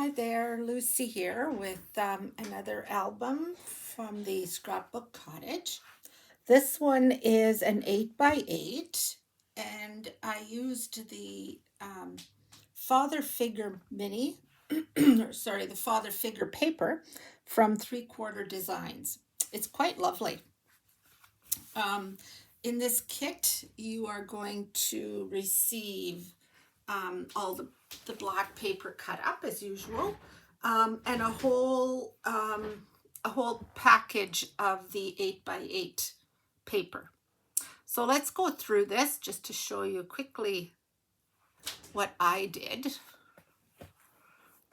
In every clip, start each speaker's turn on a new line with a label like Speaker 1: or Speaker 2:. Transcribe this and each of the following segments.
Speaker 1: Hi there, Lucy here with another album from the Scrapbook Cottage. This one is an 8 by 8 and I used the Father Figure Mini, or sorry, the Father Figure paper from 3/4 Designs. It's quite lovely. Um, in this kit, you are going to receive all the black paper cut up as usual, and a whole package of the 8 by 8 paper. So let's go through this just to show you quickly what I did.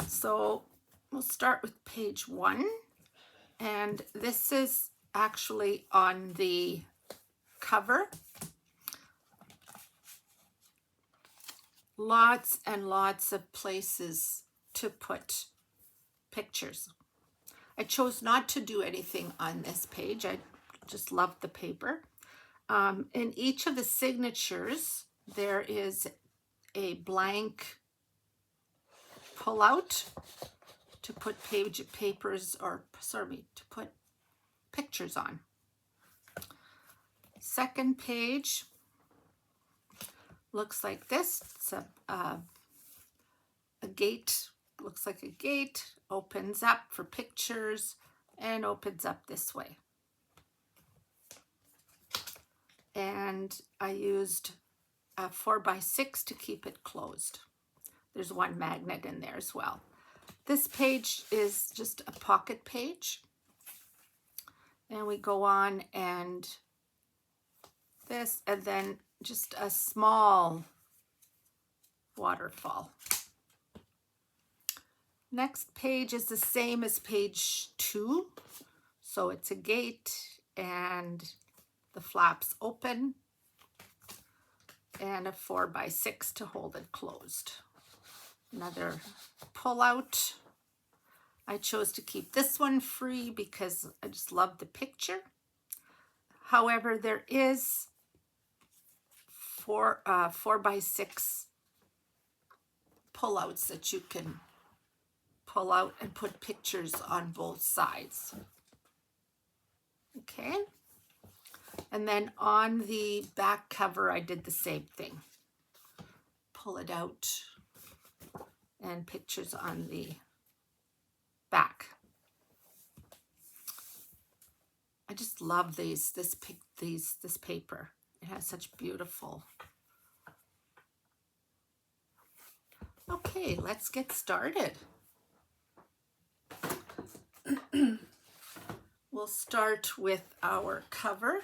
Speaker 1: So we'll start with page 1, and this is actually on the cover. Lots and lots of places to put pictures. I chose not to do anything on this page. I just love the paper. In each of the signatures, there is a blank pullout to put papers, or sorry, to put pictures on. Second page looks like this. It's a gate, looks like a gate, opens up for pictures and opens up this way. And I used a 4x6 to keep it closed. There's one magnet in there as well. This page is just a pocket page. And we go on and this, and then just a small waterfall. Next page is the same as page 2. So it's a gate and the flaps open and a 4x6 to hold it closed. Another pull out. I chose to keep this one free because I just love the picture. However, there is 4x6 pullouts that you can pull out and put pictures on both sides. Okay. And then on the back cover, I did the same thing. Pull it out and pictures on the back. I just love this paper. It has such beautiful. Okay, let's get started. We'll start with our cover,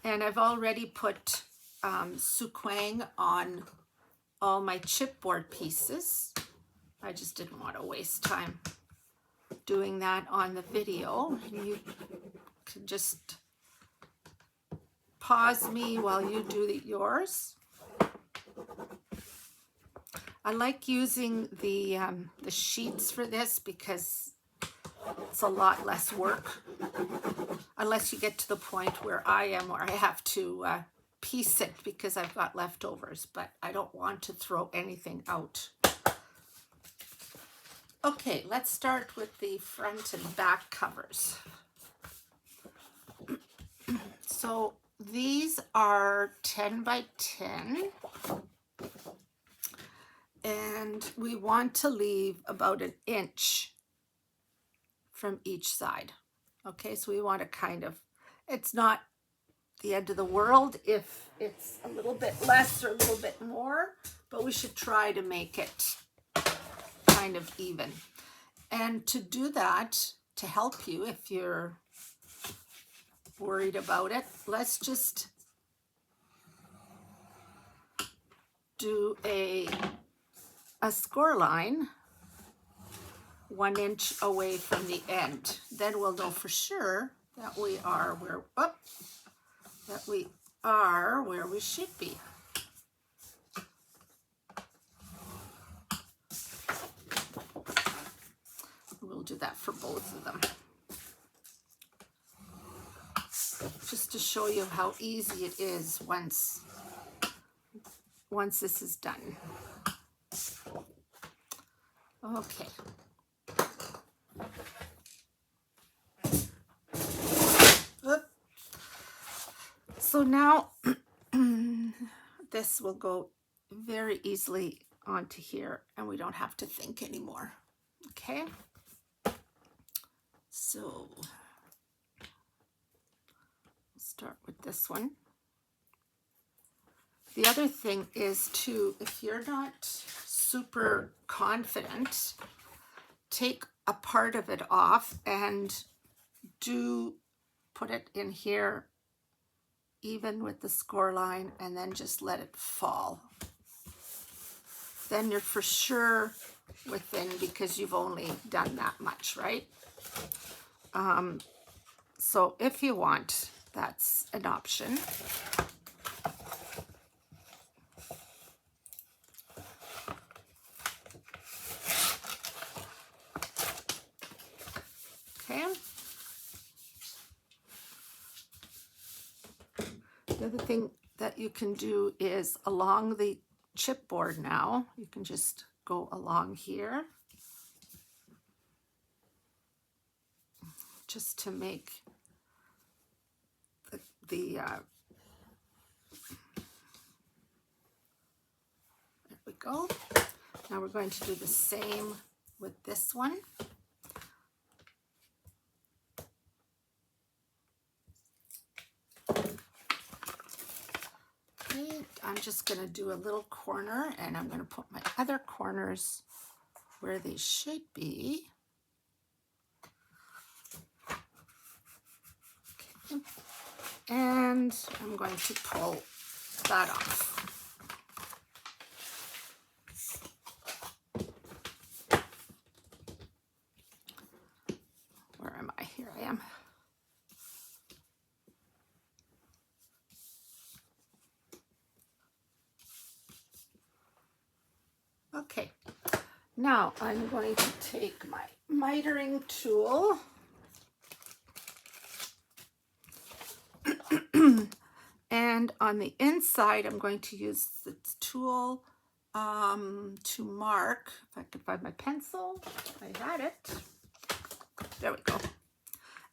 Speaker 1: and I've already put Suquang on all my chipboard pieces. I just didn't want to waste time doing that on the video. You can just pause me while you do yours. I like using the sheets for this because it's a lot less work, unless you get to the point where I am, where I have to piece it because I've got leftovers, but I don't want to throw anything out. Okay, let's start with the front and back covers. So these are 10 by 10, and we want to leave about 1 inch from each side. Okay, so we want to kind of, it's not the end of the world if it's a little bit less or a little bit more, but we should try to make it kind of even. And to do that, to help you if you're worried about it, let's just do a score line 1 inch away from the end. Then we'll know for sure that we are where we should be. We'll do that for both of them, just to show you how easy it is once this is done. Okay, So now this will go very easily onto here and we don't have to think anymore. Okay, so start with this one. The other thing is to, if you're not super confident, take a part of it off and do put it in here even with the score line and then just let it fall. Then you're for sure within, because you've only done that much, right? So if you want, that's an option. Okay. The other thing that you can do is along the chipboard now, you can just go along here just to make there we go. Now we're going to do the same with this one. Okay, I'm just going to do a little corner and I'm going to put my other corners where they should be. Okay. And I'm going to pull that off. Where am I? Here I am. Okay, now I'm going to take my mitering tool and on the inside I'm going to use this tool to mark. If I could find my pencil, I had it. There we go.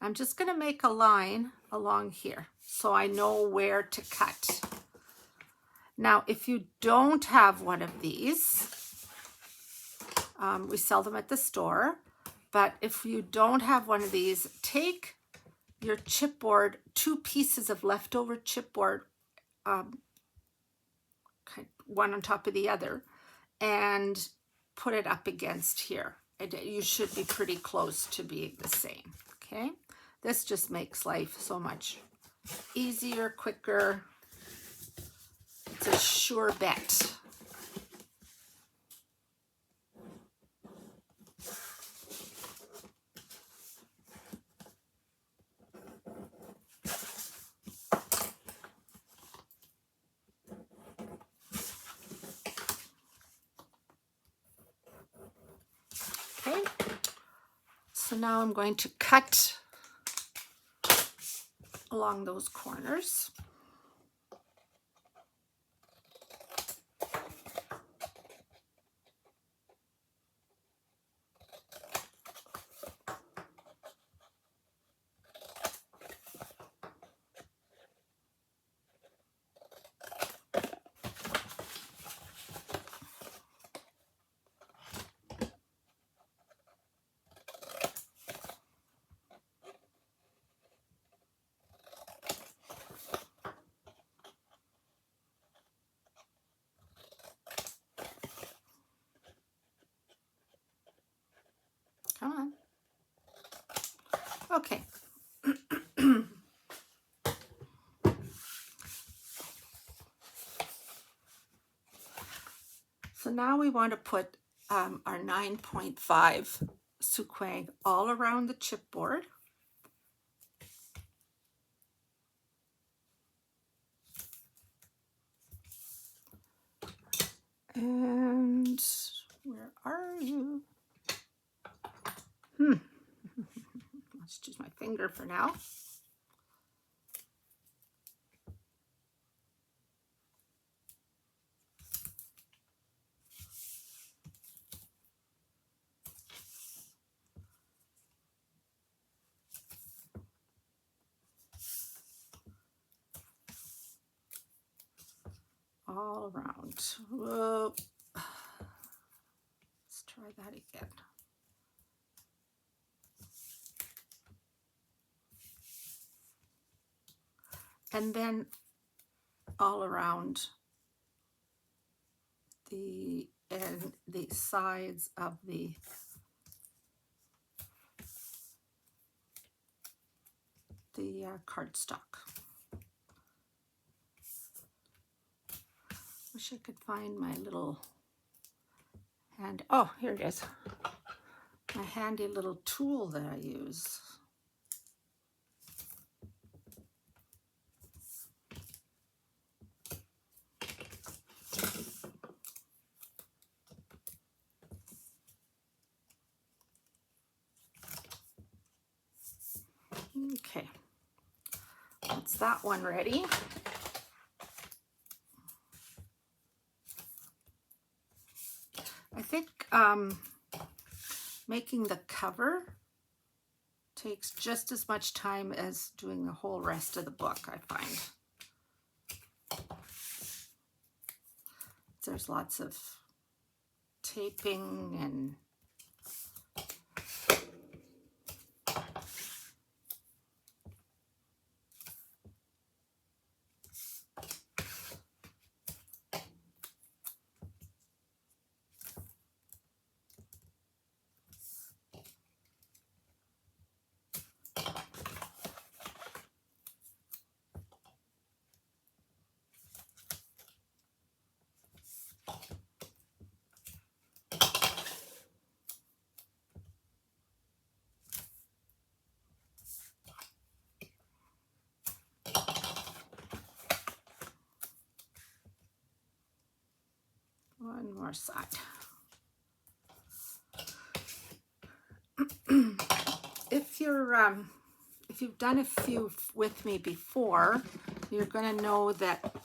Speaker 1: I'm just going to make a line along here so I know where to cut. Now, if you don't have one of these, we sell them at the store, but if you don't have one of these, take your chipboard, 2 pieces of leftover chipboard, one on top of the other, and put it up against here. You should be pretty close to being the same, okay? This just makes life so much easier, quicker. It's a sure bet. Okay, so now I'm going to cut along those corners. Come on. Okay. So now we want to put our 9.5 Souquin all around the chipboard. And where are you? Let's just use my finger for now. all around. Whoa. Let's try that again. And then all around the sides of the cardstock. Wish I could find my little hand. Oh, here it is. My handy little tool that I use. Okay, that's that one ready. I think making the cover takes just as much time as doing the whole rest of the book, I find. There's lots of taping and one more side. If you've done a few with me before, you're going to know that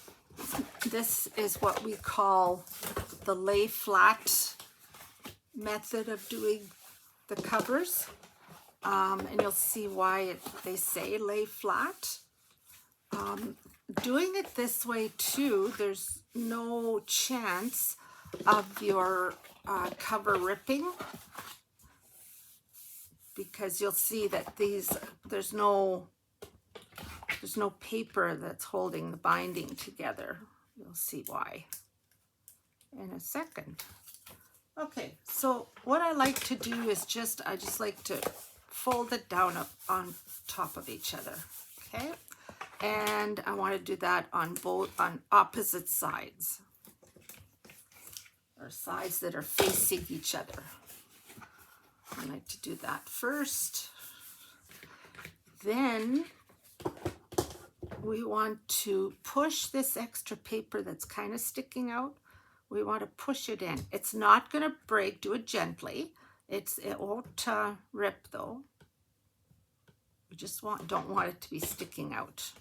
Speaker 1: this is what we call the lay flat method of doing the covers, and you'll see why they say lay flat. Doing it this way too, there's no chance of your cover ripping, because you'll see that there's no paper that's holding the binding together. You'll see why in a second. Okay, so what I like to do is I just like to fold it down up on top of each other. Okay, and I want to do that on opposite sides, or sides that are facing each other. I like to do that first. Then we want to push this extra paper that's kind of sticking out. We want to push it in. It's not going to break. Do it gently. It won't rip though. We just don't want it to be sticking out,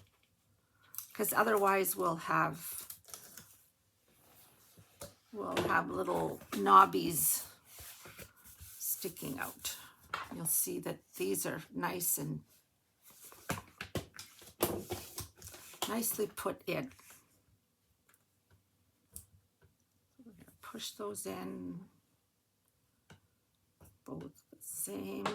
Speaker 1: because otherwise we'll have little knobbies sticking out. You'll see that these are nice and nicely put in. We're going to push those in, both the same.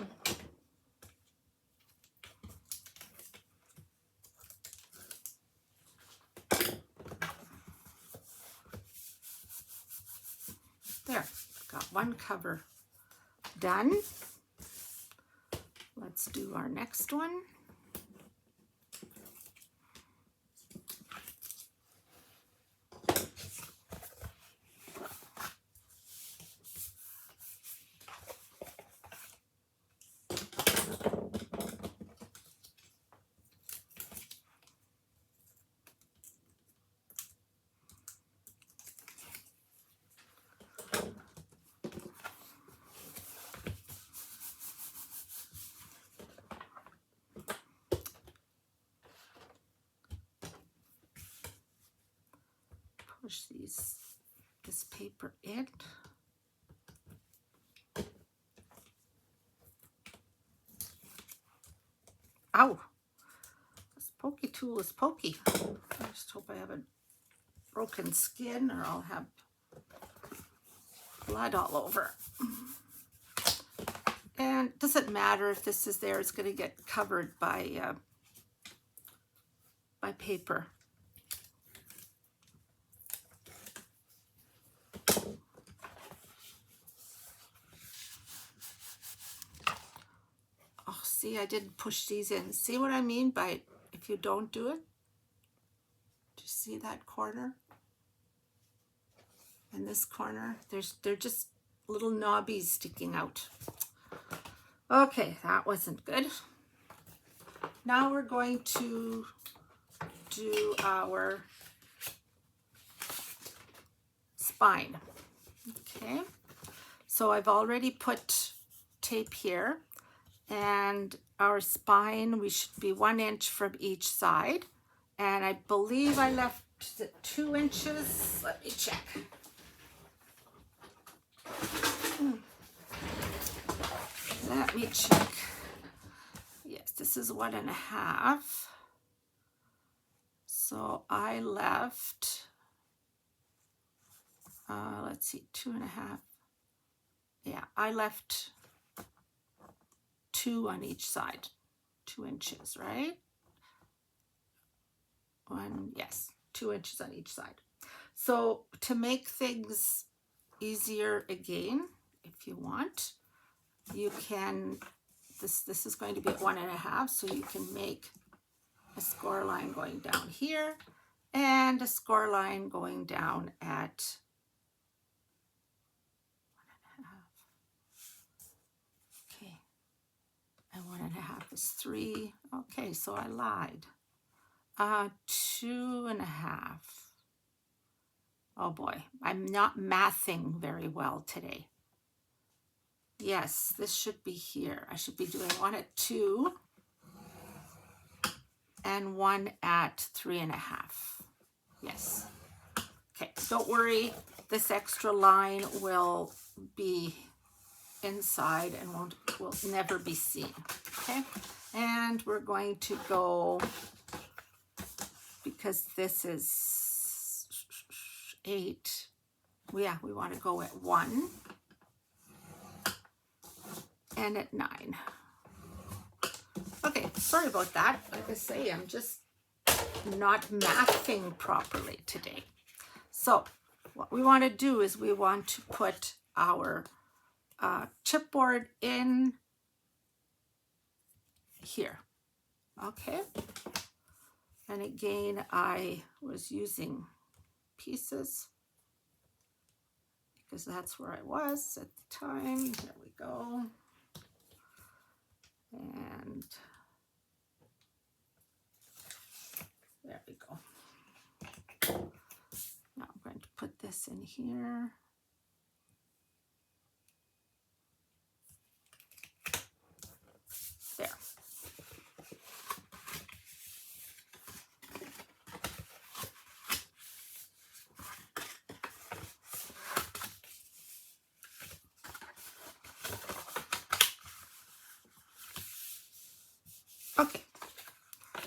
Speaker 1: There, got one cover done. Let's do our next one. Push this paper in. Ow! This pokey tool is pokey. I just hope I haven't broken skin or I'll have blood all over. And it doesn't matter if this is there, it's going to get covered by paper. Oh, see, I didn't push these in. See what I mean by if you don't do it? Do you see that corner? And this corner, they're just little knobbies sticking out. Okay, that wasn't good. Now we're going to do our spine. Okay, so I've already put tape here, and our spine, we should be 1 inch from each side. And I believe I left 2 inches. Let me check. Let me check. Yes, this is 1.5. So I left, let's see, 2.5. Yeah, I left 2 on each side, 2 inches, right? Yes, 2 inches on each side. So to make things easier again, if you want, you can, this is going to be at 1.5, so you can make a score line going down here and a score line going down at 1.5. Okay, and 1.5 is 3. Okay, so I lied. 2.5. Oh boy, I'm not mathing very well today. Yes, this should be here. I should be doing 1 at 2 and 1 at 3.5. Yes. Okay, don't worry. This extra line will be inside and will never be seen. Okay, and we're going to go, because this is 8. Yeah, we want to go at 1 and at 9. Okay, sorry about that. Like I say, I'm just not mathing properly today. So what we want to do is we want to put our chipboard in here. Okay. And again, I was using pieces because that's where I was at the time. There we go. And there we go. Now I'm going to put this in here. There. Okay,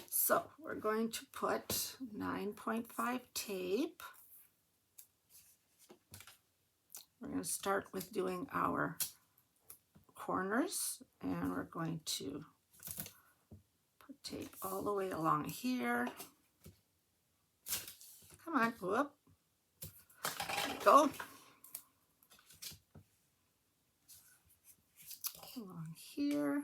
Speaker 1: so we're going to put 9.5 tape. We're going to start with doing our corners, and we're going to put tape all the way along here. Come on, whoop. There we go. Along here.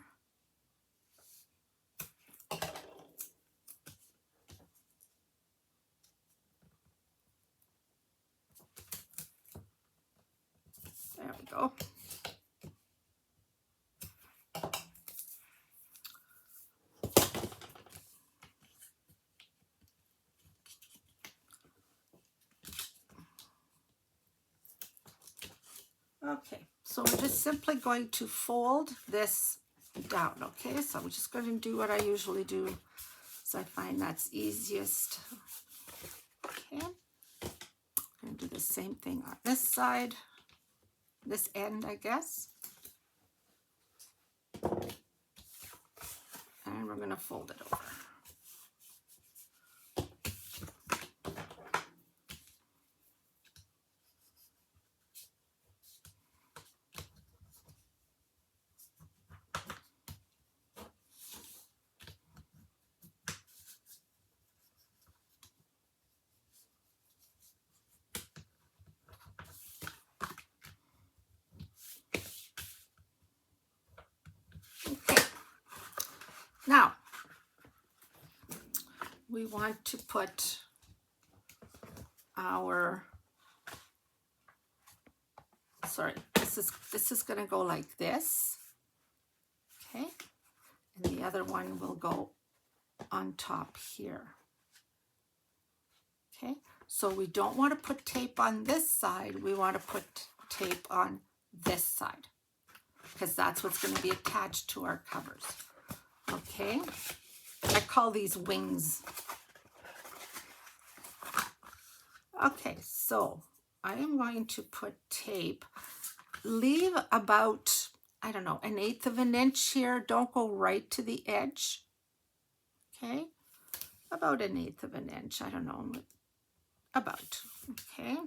Speaker 1: There we go. Okay, so we're just simply going to fold this down, okay? So we're just going to do what I usually do, so I find that's easiest. Okay, I'm going to do the same thing on this side, this end, I guess. And we're going to fold it over. Now, we want to put our, sorry, this is going to go like this, okay? And the other one will go on top here. Okay, so we don't want to put tape on this side. We want to put tape on this side because that's what's going to be attached to our covers. Okay, I call these wings. Okay, so I am going to put tape. Leave about, I don't know, 1/8 of an inch here. Don't go right to the edge. Okay, about 1/8 of an inch. I don't know, about. Okay.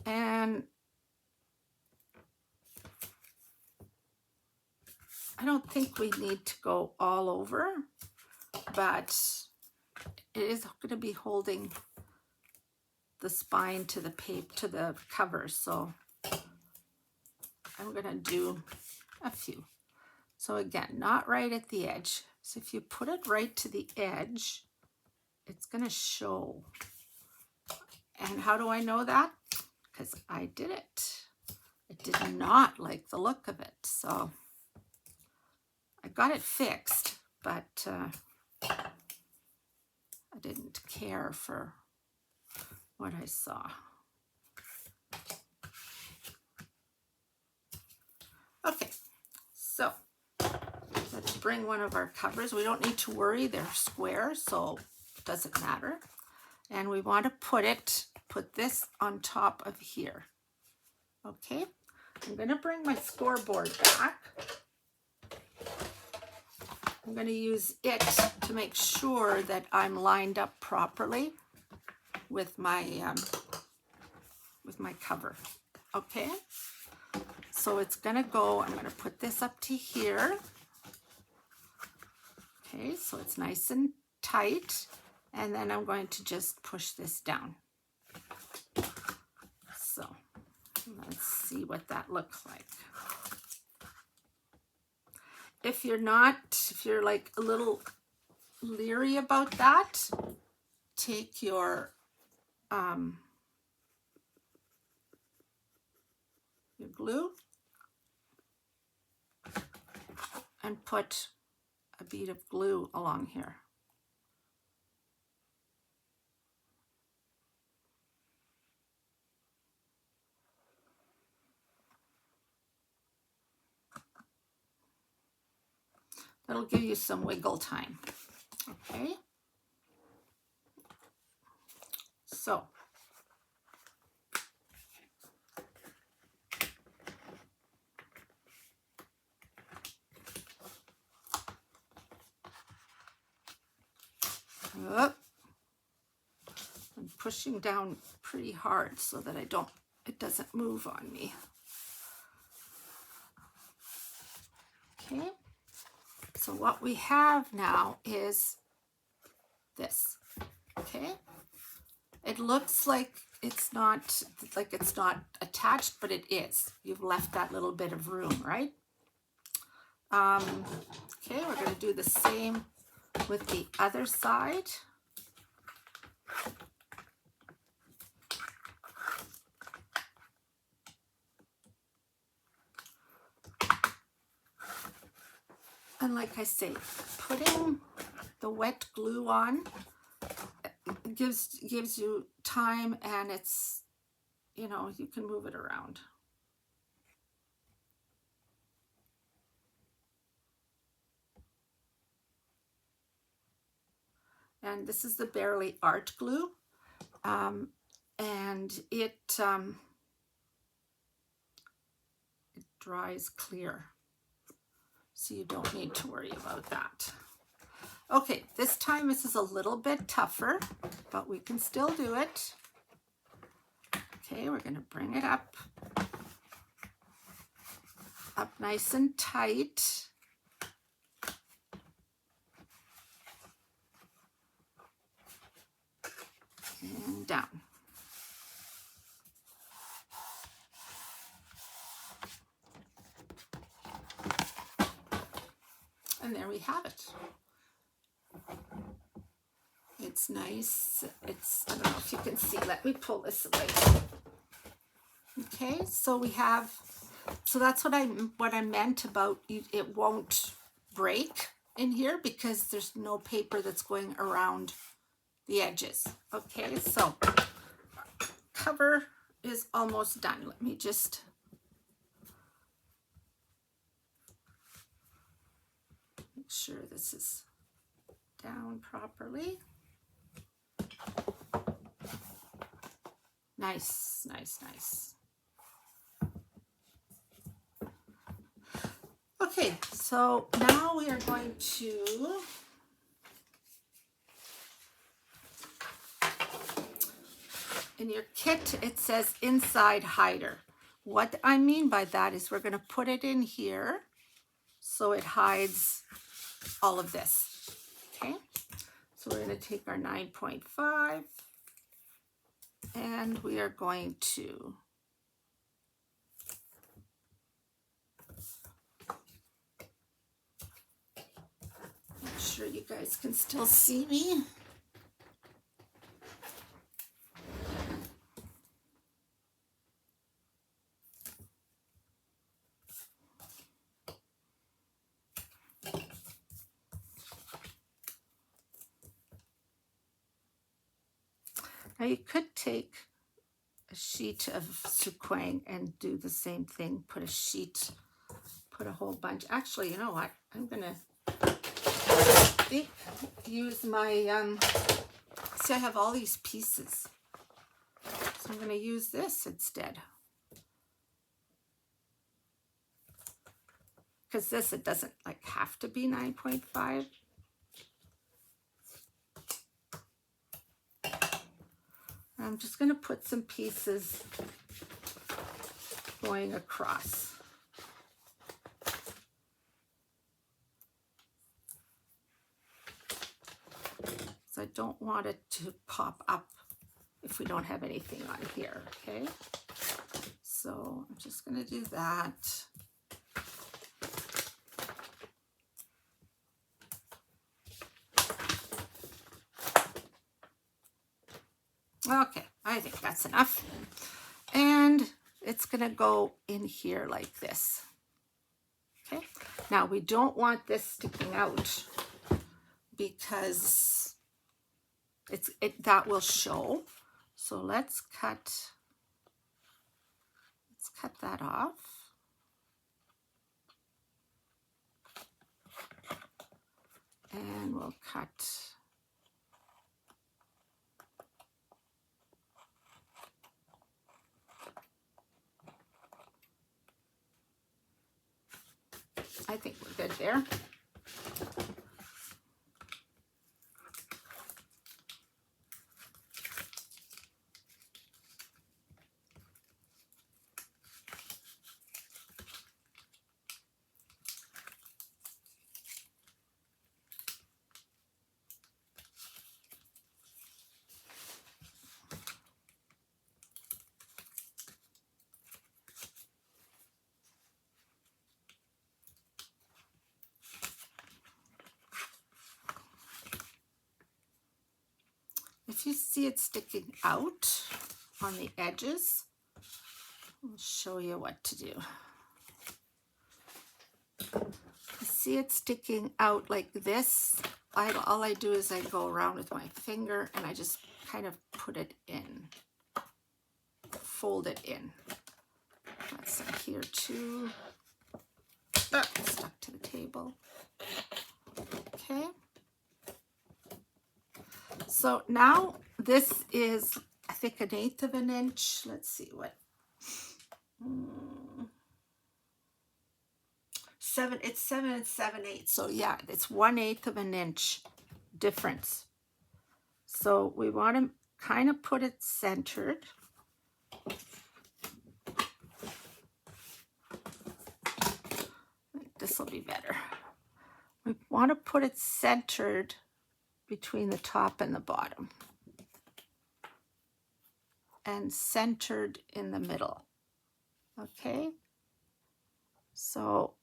Speaker 1: And I don't think we need to go all over, but it is going to be holding the spine to the paper, to the cover. So I'm going to do a few. So again, not right at the edge. So if you put it right to the edge, it's going to show. And how do I know that? Because I did it. I did not like the look of it. So I got it fixed, but I didn't care for what I saw. Okay, so let's bring one of our covers. We don't need to worry, they're square, so it doesn't matter. And we want to put this on top of here. Okay, I'm going to bring my scoreboard back. I'm going to use it to make sure that I'm lined up properly with my cover. Okay, so it's going to go, I'm going to put this up to here. Okay, so it's nice and tight, and then I'm going to just push this down. So let's see what that looks like. If you're like a little leery about that, take your glue and put a bead of glue along here. That'll give you some wiggle time. Okay. So I'm pushing down pretty hard so that it doesn't move on me. Okay, so what we have now is this. Okay, it looks like it's not attached, but it is. You've left that little bit of room, right? Okay, we're going to do the same with the other side. And like I say, putting the wet glue on gives you time, and it's, you know, you can move it around. And this is the Bearly Art Glue, and it dries clear, so you don't need to worry about that. Okay, this time this is a little bit tougher, but we can still do it. Okay, we're going to bring it up nice and tight. And down. And there we have it. It's nice. I don't know if you can see. Let me pull this away. Okay, so we have, so that's what I meant about it won't break in here because there's no paper that's going around the edges. Okay, so cover is almost done. Let me just make sure this is down properly. Nice, nice, nice. Okay, so now we are going to in your kit, it says inside hider. What I mean by that is we're going to put it in here so it hides all of this. Okay, so we're going to take our 9.5 and we are going to make sure you guys can still see me. Now you could take a sheet of Suquang and do the same thing. Put a whole bunch. Actually, you know what? I'm gonna use my see, I have all these pieces, so I'm gonna use this instead. Because this, it doesn't like have to be 9.5. I'm just going to put some pieces going across. So I don't want it to pop up if we don't have anything on here, okay? So I'm just going to do that. Okay, I think that's enough. And it's going to go in here like this. Okay, now we don't want this sticking out because that will show. So let's cut that off. And we'll cut I think we're good there. If you see it sticking out on the edges, I'll show you what to do. You see it sticking out like this, all I do is I go around with my finger and I just kind of put it in, fold it in. That's some here too. Oh, stuck to the table. Okay. So now this is, I think, 1/8 of an inch. Let's see what. It's 7 7/8. So yeah, it's 1/8 of an inch difference. So we want to kind of put it centered. This will be better. We want to put it centered between the top and the bottom. And centered in the middle. Okay. So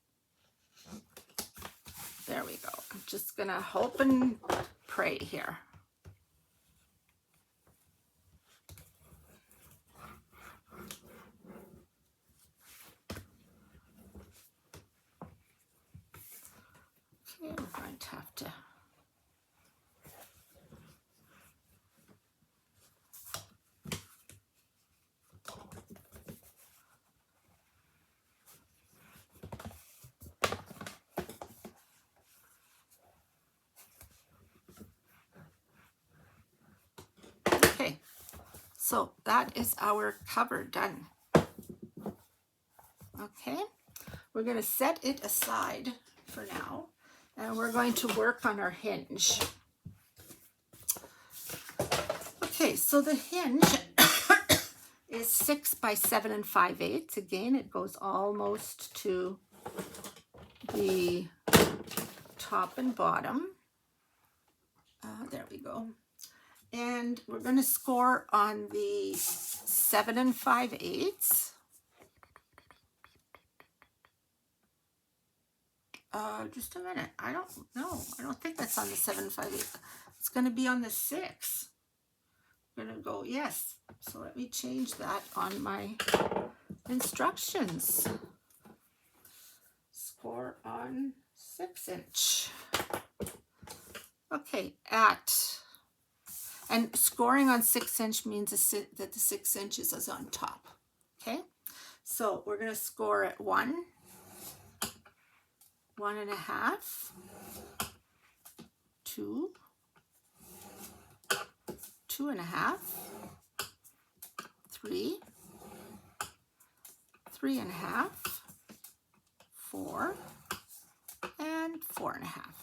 Speaker 1: There we go. I'm just gonna hope and pray here. Okay, we're going to have to. Okay, so that is our cover done. Okay, we're going to set it aside for now, and we're going to work on our hinge. Okay, so the hinge is 6 by 7 5/8. Again, it goes almost to the top and bottom. There we go. And we're going to score on the 7 5/8. Just a minute. I don't know. I don't think that's on the 7 5/8. It's going to be on the 6. I'm going to go, yes. So let me change that on my instructions. Score on 6-inch. Okay, and scoring on 6-inch means that the 6 inches is on top. Okay, so we're going to score at 1, 1.5, 2, 2.5, 3, 3.5, 4, and 4.5.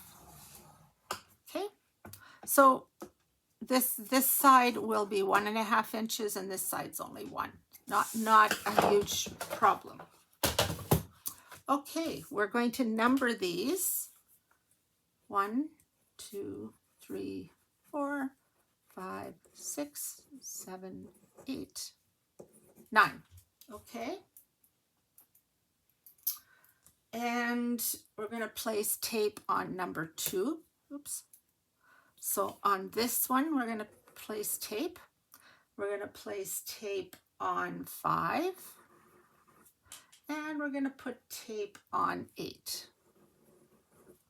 Speaker 1: Okay, so this side will be 1.5 inches, and this side's only 1. Not a huge problem. Okay, we're going to number these. 1, 2, 3, 4, 5, 6, 7, 8, 9. Okay. And we're going to place tape on number 2. Oops. So on this one, we're going to place tape. We're going to place tape on 5. And we're going to put tape on 8.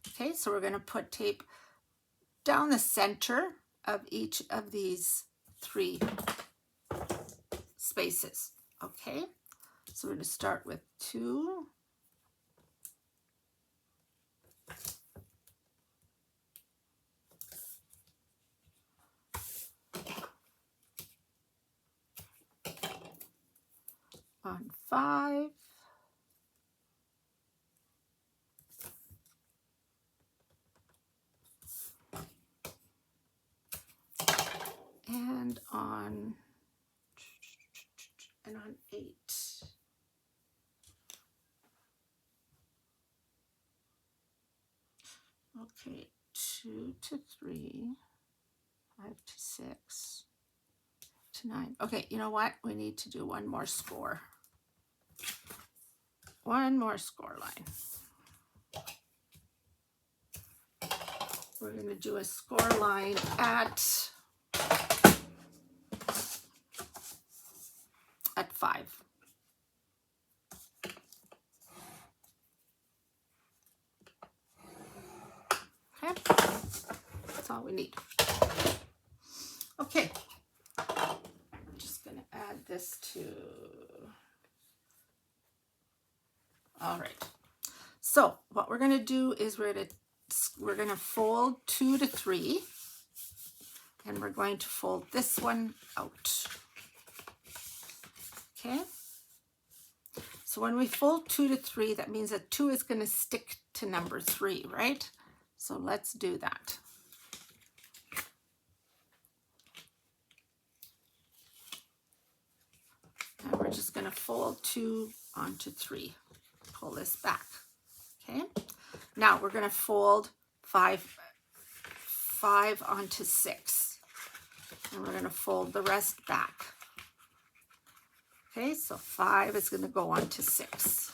Speaker 1: Okay, so we're going to put tape down the center of each of these 3 spaces. Okay, so we're going to start with 2. On 5. And on 8. Okay, 2 to 3, 5 to 6 to 9. Okay, you know what? We need to do one more score. One more score line. We're going to do a score line at 5. Okay, that's all we need. Okay, I'm just going to add this to. All right. So what we're going to do is we're going to fold 2 to 3, and we're going to fold this one out. Okay. So when we fold 2 to 3, that means that 2 is going to stick to number 3, right? So let's do that. And we're just going to fold 2 onto 3. Pull this back. Okay. Now we're going to fold 5 onto 6. And we're going to fold the rest back. Okay, so 5 is going to go on to 6.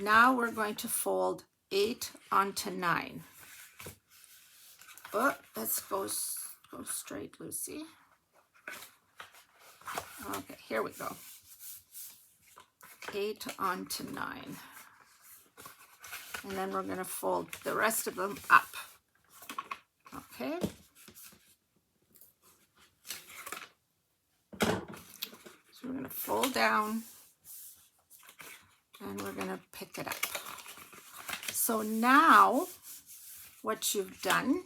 Speaker 1: Now we're going to fold 8 onto 9. Oh, let's go straight, Lucy. Okay, here we go. 8 onto 9. And then we're going to fold the rest of them up. Okay. So we're going to fold down and we're going to pick it up. So now what you've done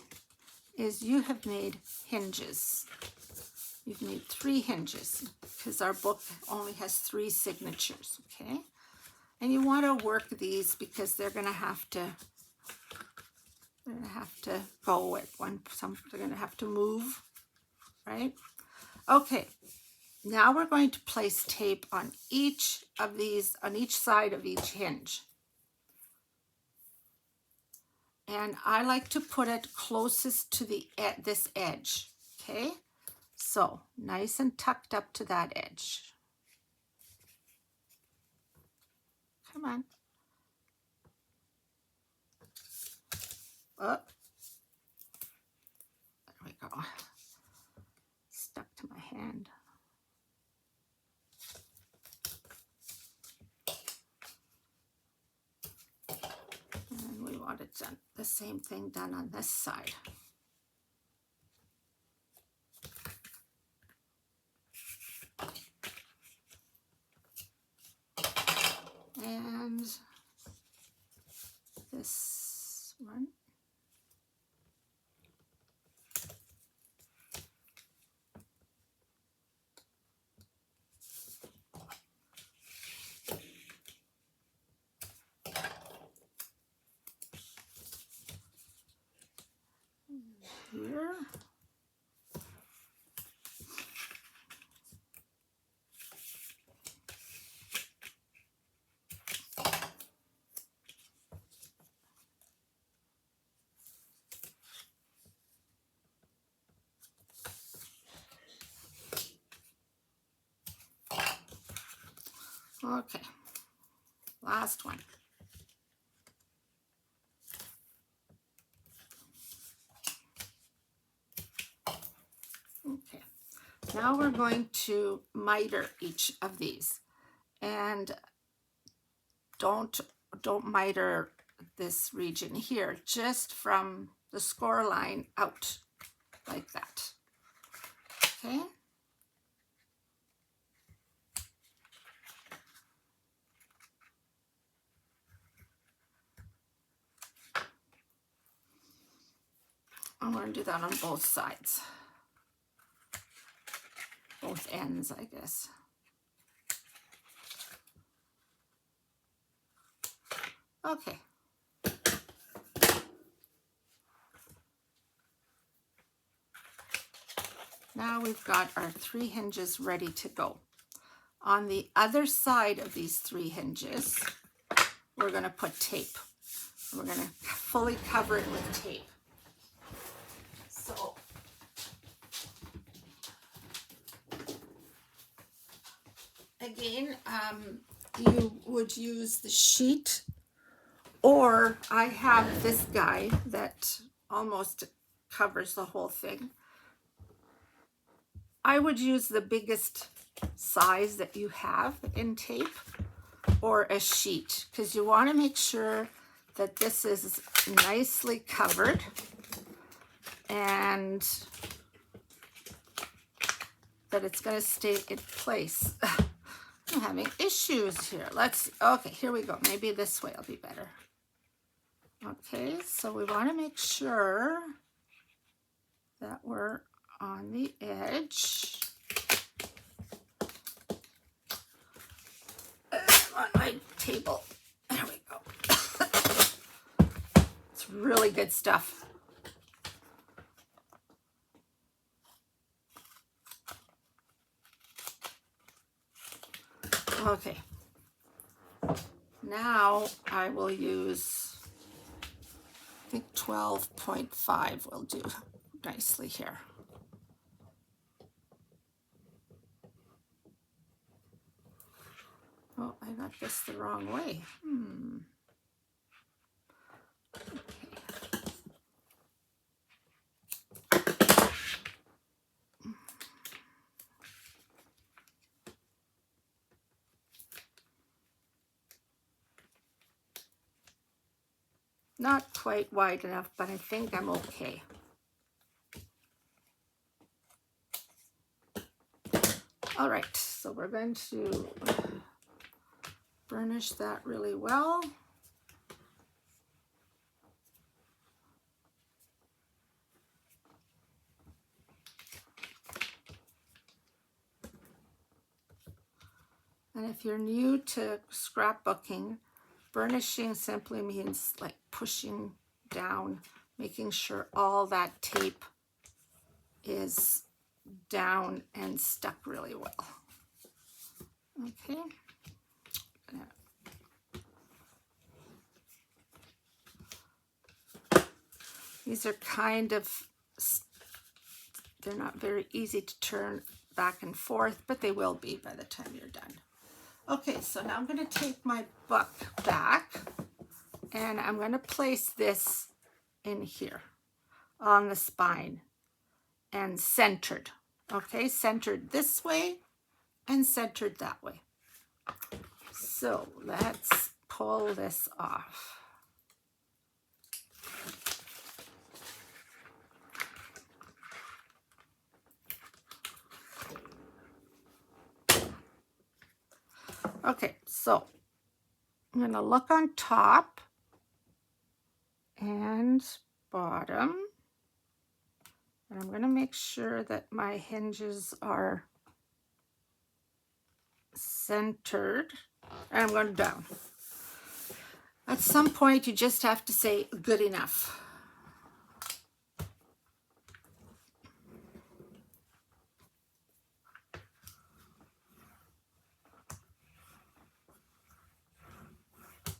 Speaker 1: is you have made hinges. You've made 3 hinges because our book only has 3 signatures, okay? And you want to work these because they're going to have to go at they're going to have to move, right? Okay. Now we're going to place tape on each of these, on each side of each hinge. And I like to put it closest to this edge, okay? So nice and tucked up to that edge. Come on. Oh, there we go. Stuck to my hand. And we want it done, the same thing done on this side. And this one. Here. Okay, last one. Okay, now we're going to miter each of these, and don't miter this region here, just from the score line out, like that. Okay. I'm going to do that on both sides. Both ends, I guess. Okay. Now we've got our 3 hinges ready to go. On the other side of these 3 hinges, we're going to put tape. We're going to fully cover it with tape. So again, you would use the sheet, or I have this guy that almost covers the whole thing. I would use the biggest size that you have in tape, or a sheet, because you want to make sure that this is nicely covered and that it's going to stay in place. I'm having issues here. Let's, okay, here we go. Maybe this way will be better. Okay, so we want to make sure that we're on the edge. On my table. There we go. It's really good stuff. Okay. Now I will use, I think 12.5 will do nicely here. Oh, I got this the wrong way. Not quite wide enough, but I think I'm okay. All right, so we're going to burnish that really well. And if you're new to scrapbooking, burnishing simply means like pushing down, making sure all that tape is down and stuck really well. Okay. These are kind of, they're not very easy to turn back and forth, but they will be by the time you're done. Okay, so now I'm going to take my book back and I'm going to place this in here on the spine and centered. Okay, centered this way and centered that way. So let's pull this off. Okay, so I'm going to look on top and bottom, and I'm going to make sure that my hinges are centered, and I'm going down. At some point, you just have to say good enough.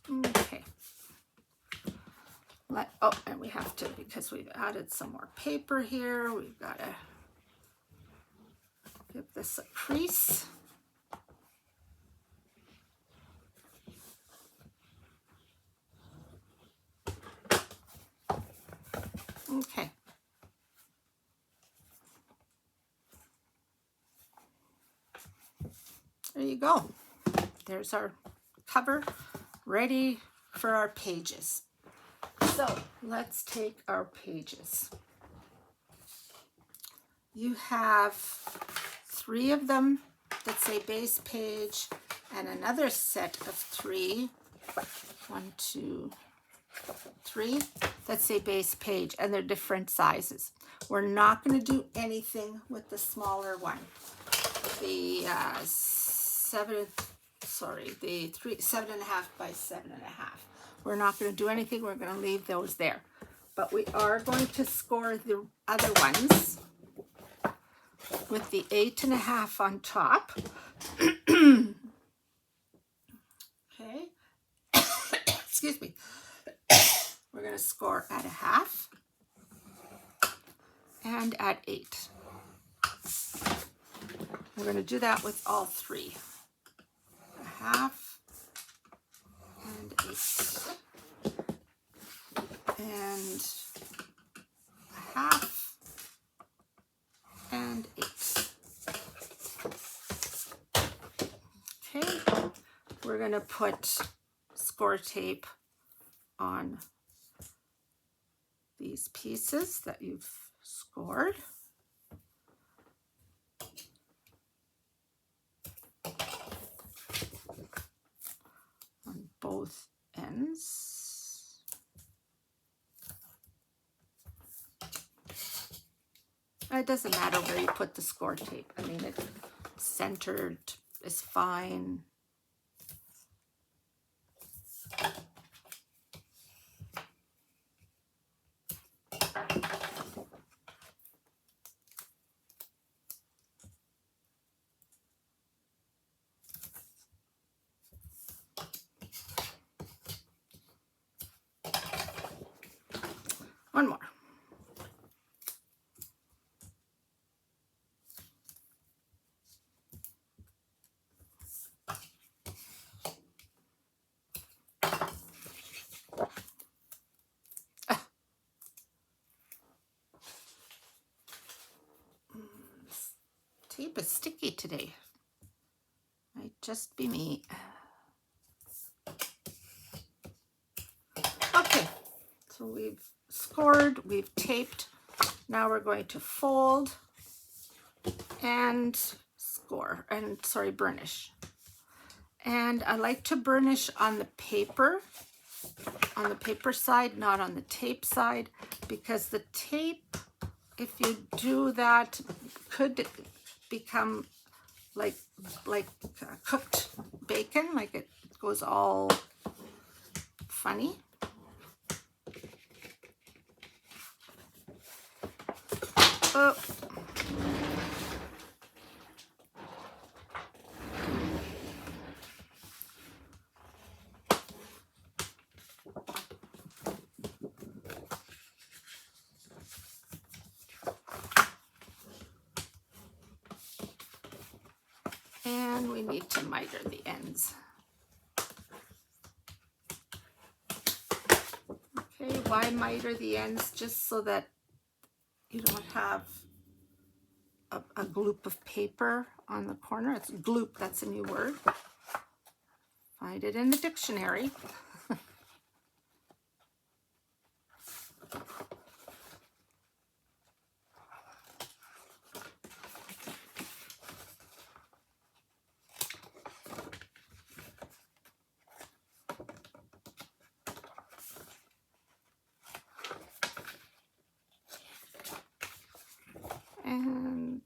Speaker 1: Okay. Oh, and we have to, because we've added some more paper here, we've got to give this a crease. Okay. There you go. There's our cover ready for our pages. So let's take our pages. You have 3 of them that say base page and another set of 3, 1, 2, 3, that say base page, and they're different sizes. We're not going to do anything with the smaller one. The 7.5 by 7.5. We're not going to do anything. We're going to leave those there. But we are going to score the other ones with the 8.5 on top. Okay. Excuse me. We're going to score at 1/2 and at 8. We're going to do that with all 3. 1/2 and 8. And 1/2 and 8. Okay, we're going to put score tape on these pieces that you've scored. On both ends. It doesn't matter where you put the score tape. I mean, it centered is fine. One more. Tape is sticky today. Might just be me. Okay, So we've scored, we've taped. Now we're going to fold and score, and sorry, burnish. And I like to burnish on the paper side, not on the tape side, because the tape, if you do that, could become like cooked bacon, like it goes all funny. Oh. And we need to miter the ends. Okay, why miter the ends? Just so that you don't have a gloop of paper on the corner. It's gloop, that's a new word. Find it in the dictionary. And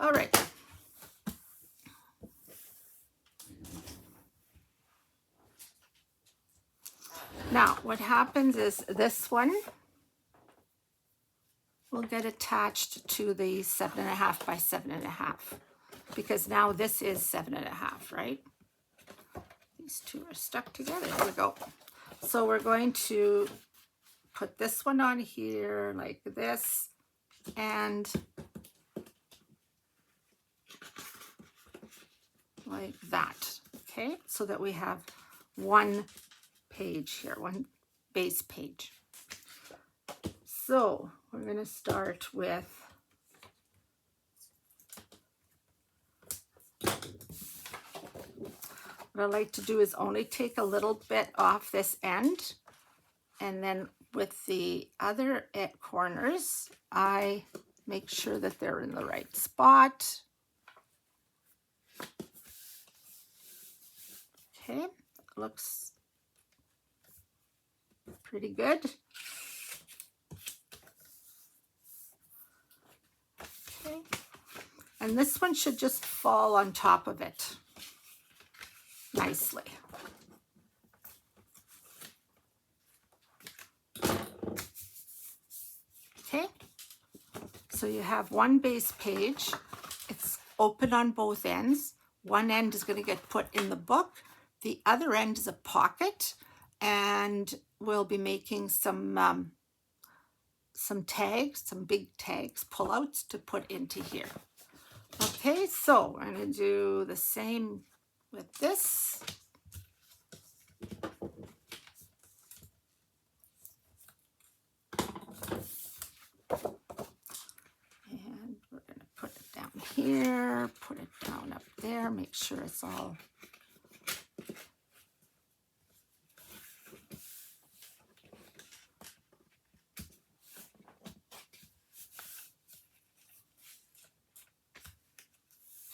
Speaker 1: all right. Now, what happens is this one will get attached to the 7.5 by 7.5, because now this is 7.5, right? These two are stuck together. There we go. So we're going to put this one on here like this, and like that. Okay, so that we have one page here, one base page. So we're going to start with what I like to do is only take a little bit off this end, and then with the other corners, I make sure that they're in the right spot. Okay, looks pretty good. Okay, and this one should just fall on top of it nicely. Okay, so you have one base page. It's open on both ends. One end is going to get put in the book. The other end is a pocket, and we'll be making some tags, some big tags, pullouts to put into here. Okay, so I'm going to do the same with this. And we're going to put it down here, put it down up there, make sure it's all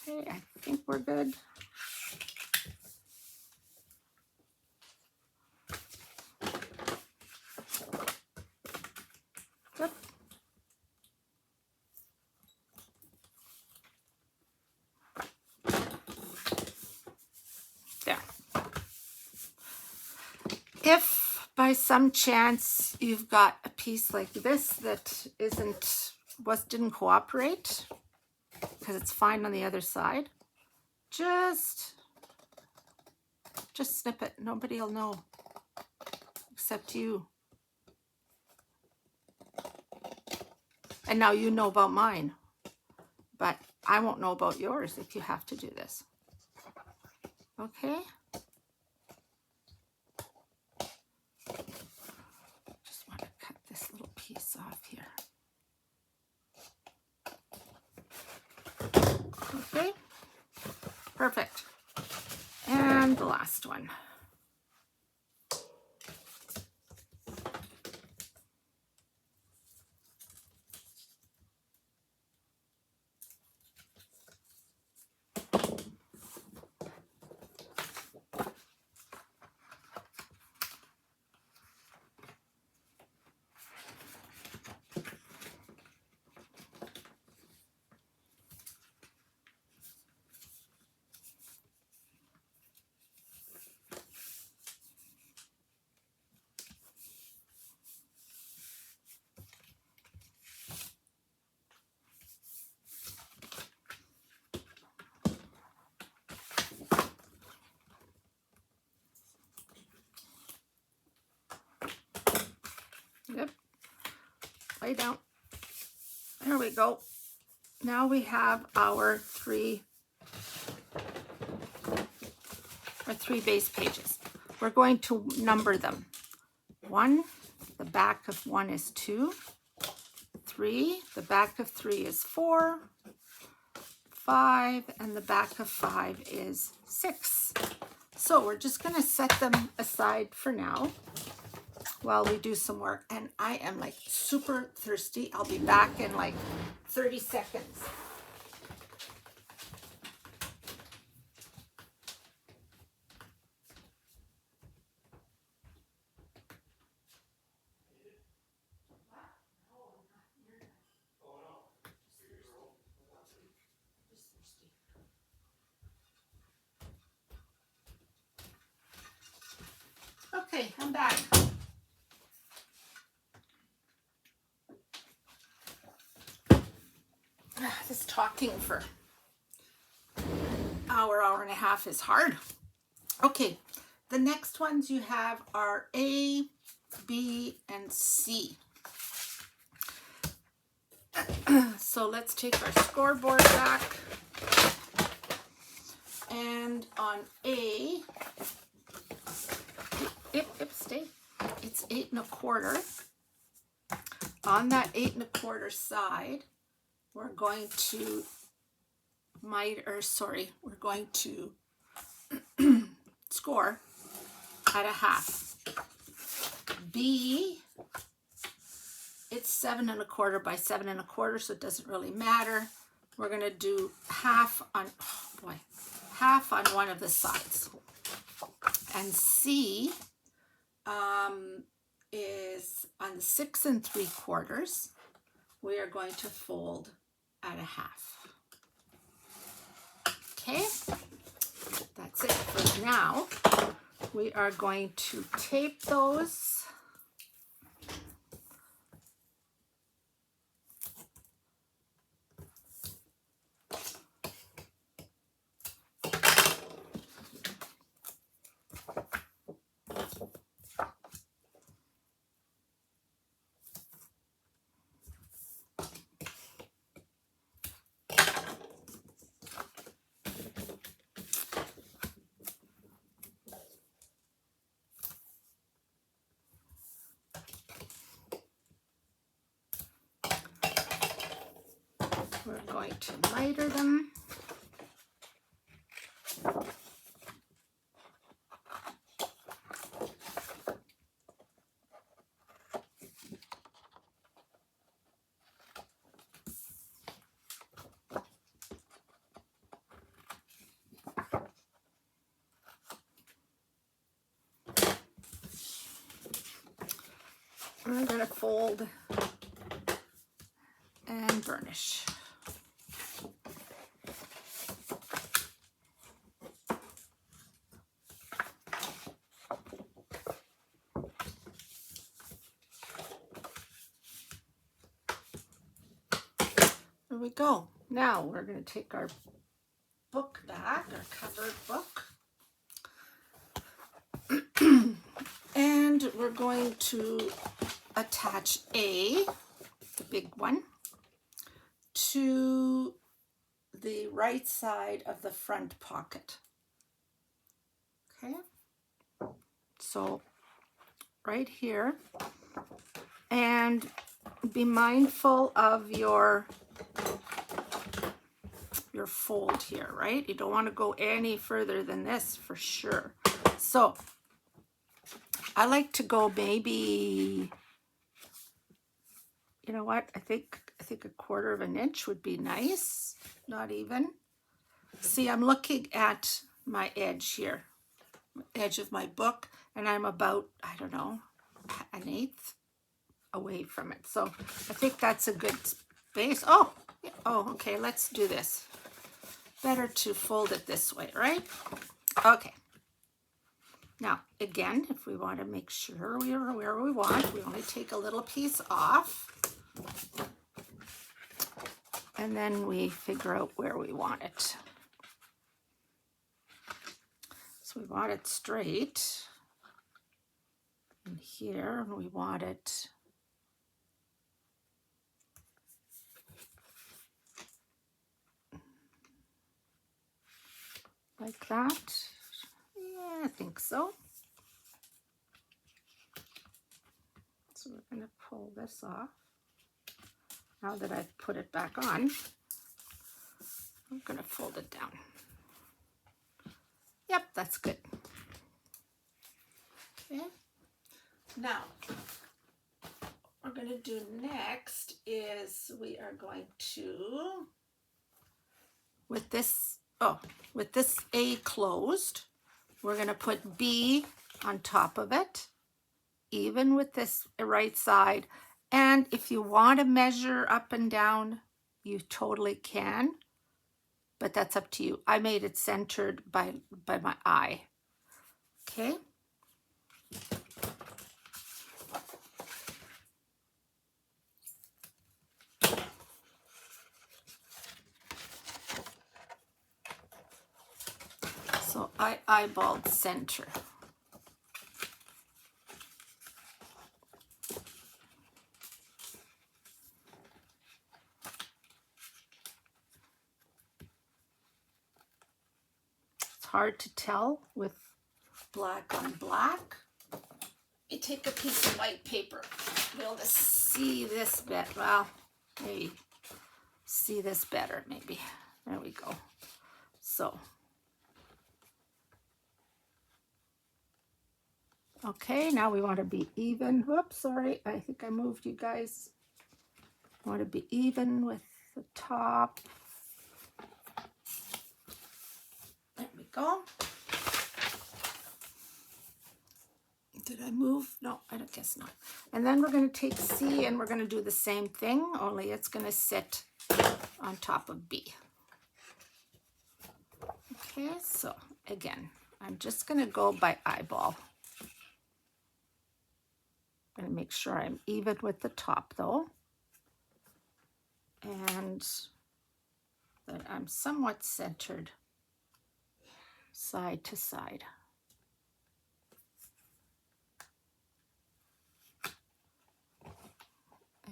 Speaker 1: okay. I think we're good. Good. There. If by some chance you've got a piece like this that didn't cooperate, because it's fine on the other side, just snip it. Nobody will know except you. And now you know about mine, but I won't know about yours if you have to do this. Okay? Just want to cut this little piece off here. Perfect. And the last one. Yep. Lay down. There we go. Now we have our three base pages. We're going to number them. 1, the back of 1 is 2. 3, the back of 3 is 4. 5, and the back of 5 is 6. So we're just going to set them aside for now while we do some work. And I am like super thirsty. I'll be back in like 30 seconds. Okay, I'm back. This talking for hour and a half is hard. Okay, the next ones you have are A, B, and C. So let's take our scoreboard back. And on A, stay. It's 8 1/4. On that 8 1/4 side, we're going to we're going to score at a half. B, it's 7 1/4 by 7 1/4, so it doesn't really matter. We're going to do half on one of the sides. And C is on 6 3/4. We are going to fold at a half. Okay, that's it for now. We are going to tape those. We're going to miter them. We're going to fold and burnish. There we go. Now we're going to take our book back, our covered book. And we're going to attach A, the big one, to the right side of the front pocket. Okay, so right here, and be mindful of your your fold here, right? You don't want to go any further than this for sure. So I like to go maybe, you know what? I think a 1/4 of an inch would be nice. Not even. See, I'm looking at my edge here, edge of my book, and I'm about, I don't know, 1/8 away from it. So I think that's a good space. Oh, okay, let's do this. Better to fold it this way, right? Okay. Now, again, if we want to make sure we are where we want, we only take a little piece off. And then we figure out where we want it. So we want it straight. And here, and we want it like that. Yeah, I think so. So we're going to pull this off. Now that I've put it back on, I'm going to fold it down. Yep, that's good. Okay. Now, what we're going to do next is we are going to, with this A closed, we're going to put B on top of it, even with this right side. And if you want to measure up and down, you totally can, but that's up to you. I made it centered by my eye. Okay. So I eyeballed center. It's hard to tell with black on black. You take a piece of white paper, be able to see this better. Well, maybe see this better, maybe. There we go. So, okay, now we want to be even. Whoops, sorry, I think I moved you guys. Want to be even with the top. There we go. Did I move? No, I don't guess not. And then we're going to take C and we're going to do the same thing, only it's going to sit on top of B. Okay, so again, I'm just going to go by eyeball. I'm going to make sure I'm even with the top though. And that I'm somewhat centered side to side.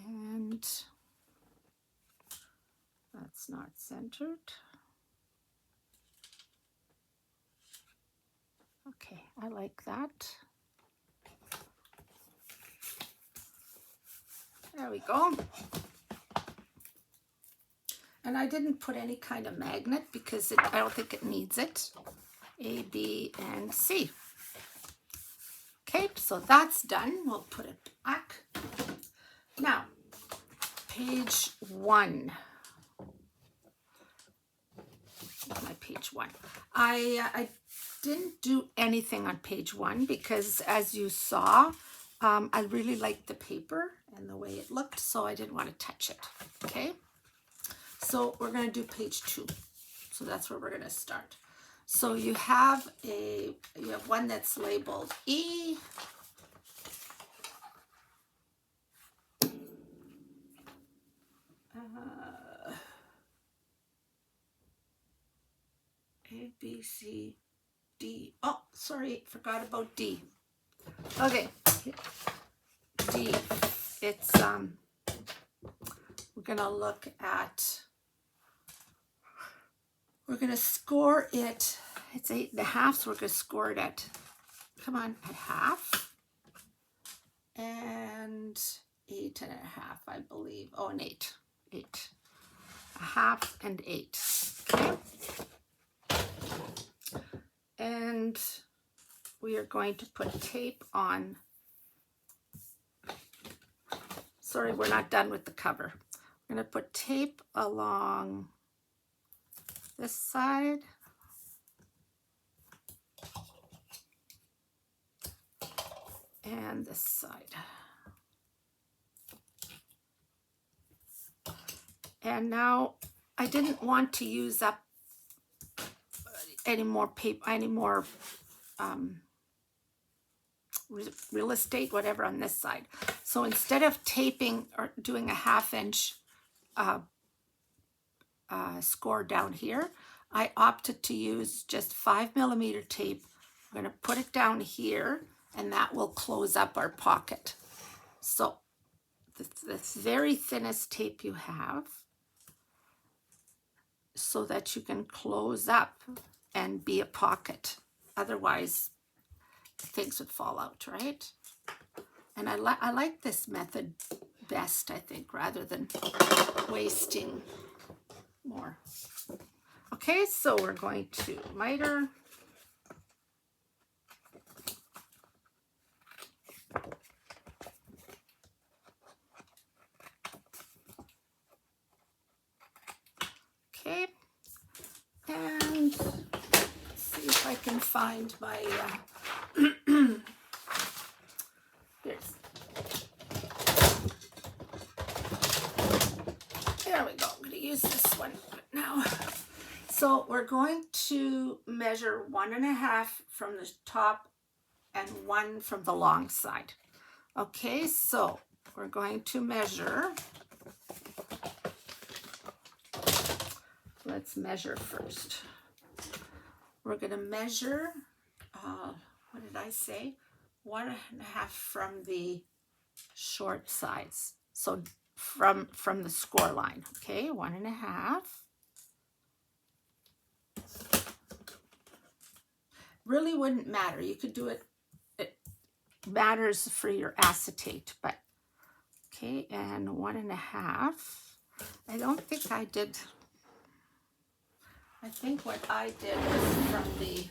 Speaker 1: And that's not centered. Okay, I like that. There we go. And I didn't put any kind of magnet because I don't think it needs it. A, B, and C. Okay, so that's done. We'll put it back. Now, page 1. My page 1. I didn't do anything on page 1 because, as you saw, I really liked the paper and the way it looked, so I didn't want to touch it. Okay, so we're going to do page 2. So that's where we're going to start. So you have one that's labeled E. A, B, C, D. Oh, sorry, forgot about D. Okay, D. It's we're gonna look at. We're gonna score it. It's 8.5, so we're gonna score it at. Come on, at half. And 8.5, I believe. Oh, an 8. 8. A half and 8. Okay. And we are going to put tape on. Sorry, we're not done with the cover. I'm going to put tape along this side and this side. And now I didn't want to use up any more paper, any more real estate, whatever, on this side. So instead of taping or doing a 1/2 inch score down here, I opted to use just 5mm tape. I'm going to put it down here, and that will close up our pocket. So the very thinnest tape you have, so that you can close up and be a pocket. Otherwise, things would fall out, right? And I like this method best, I think, rather than wasting more. Okay, so we're going to miter. Okay, and let's see if I can find my, there we go. I'm going to use this one now. So we're going to measure 1.5 from the top and 1 from the long side. Okay, so we're going to measure. Let's measure first. We're going to measure, what did I say? 1.5 from the short sides. So from the score line. Okay, 1.5. Really wouldn't matter. You could do it. It matters for your acetate, but okay, and 1.5. I don't think I did. I think what I did was from the,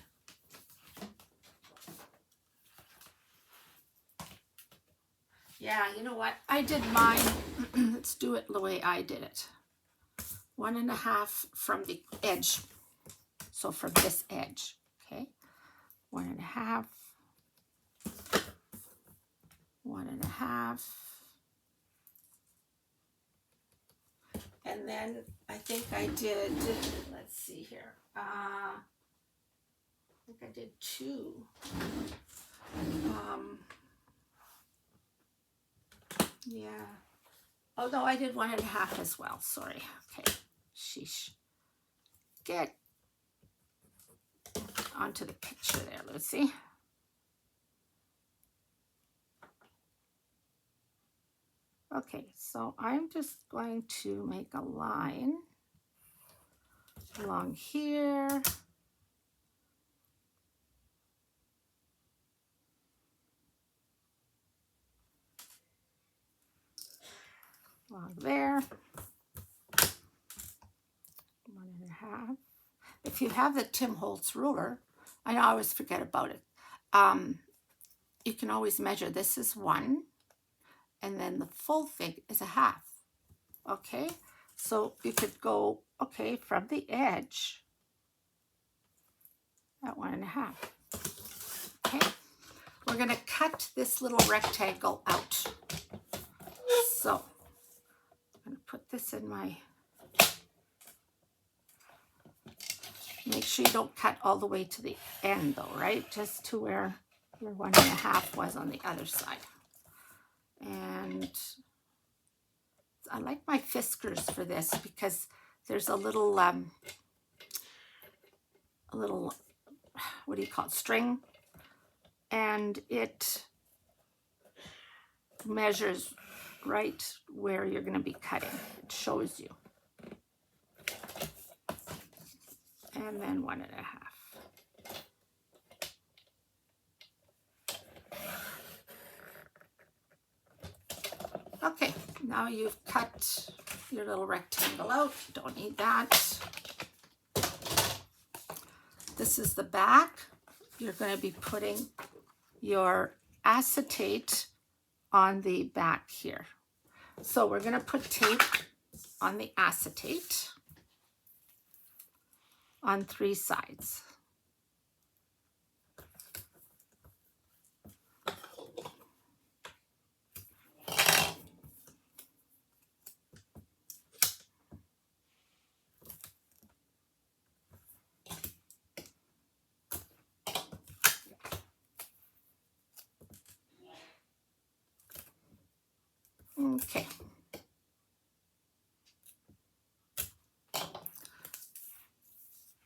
Speaker 1: yeah, you know what? I did mine. Let's do it the way I did it. 1.5 from the edge. So from this edge, okay? 1.5, 1.5. And then I think I did, let's see here. I think I did 2. Yeah. Oh no, I did 1.5 as well. Sorry. Okay. Sheesh. Get onto the picture there, Lucy. Okay, so I'm just going to make a line along here. Along there. 1.5. If you have the Tim Holtz ruler, I always forget about it. You can always measure. This is 1, and then the full thing is 1/2. Okay, so you could go, okay, from the edge at 1.5. Okay, we're going to cut this little rectangle out. So I'm going to put this in my, make sure you don't cut all the way to the end though, right? Just to where your 1.5 was on the other side. And I like my Fiskars for this because there's a little, what do you call it, string, and it measures right where you're going to be cutting. It shows you. And then 1.5. Okay, now you've cut your little rectangle out. Don't need that. This is the back. You're going to be putting your acetate on the back here. So we're going to put tape on the acetate on 3 sides. Okay.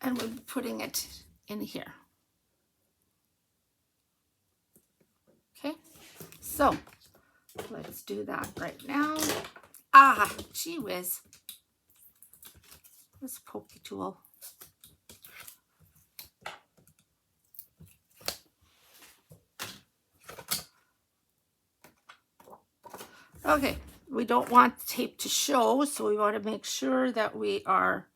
Speaker 1: And we're putting it in here. Okay, so let's do that right now. Ah, gee whiz. This pokey tool. Okay, we don't want the tape to show, so we want to make sure that we are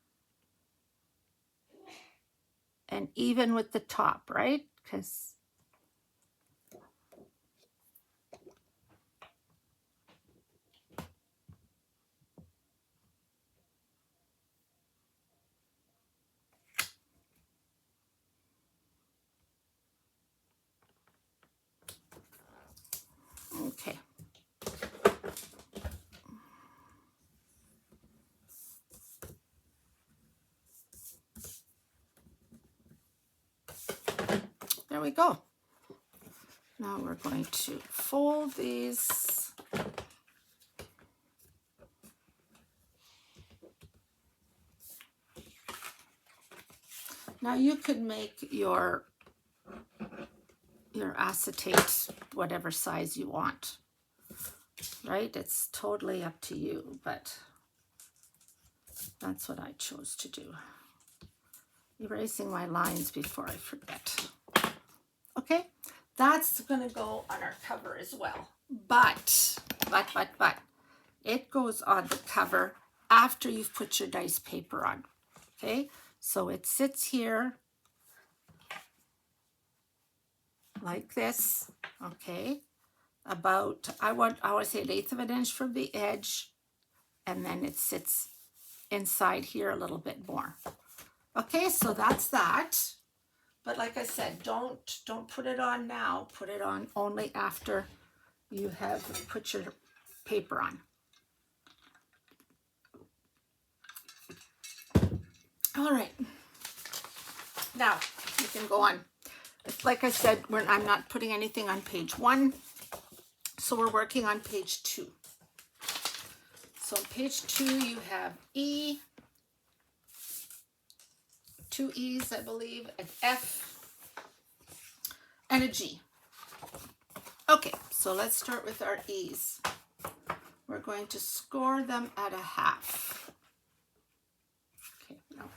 Speaker 1: and even with the top, right? Because okay. There we go. Now we're going to fold these. Now you could make your acetate whatever size you want, right? It's totally up to you, but that's what I chose to do. Erasing my lines before I forget. Okay, that's gonna go on our cover as well. But, it goes on the cover after you've put your dice paper on. Okay, so it sits here like this. Okay, about I want to say 1/8 of an inch from the edge, and then it sits inside here a little bit more. Okay, so that's that. But like I said, don't put it on now. Put it on only after you have put your paper on. All right. Now you can go on. Like I said, I'm not putting anything on page 1. So we're working on page 2. So on page 2 you have E, 2 E's, I believe, an F, and a G. Okay, so let's start with our E's. We're going to score them at 1/2. Okay, no.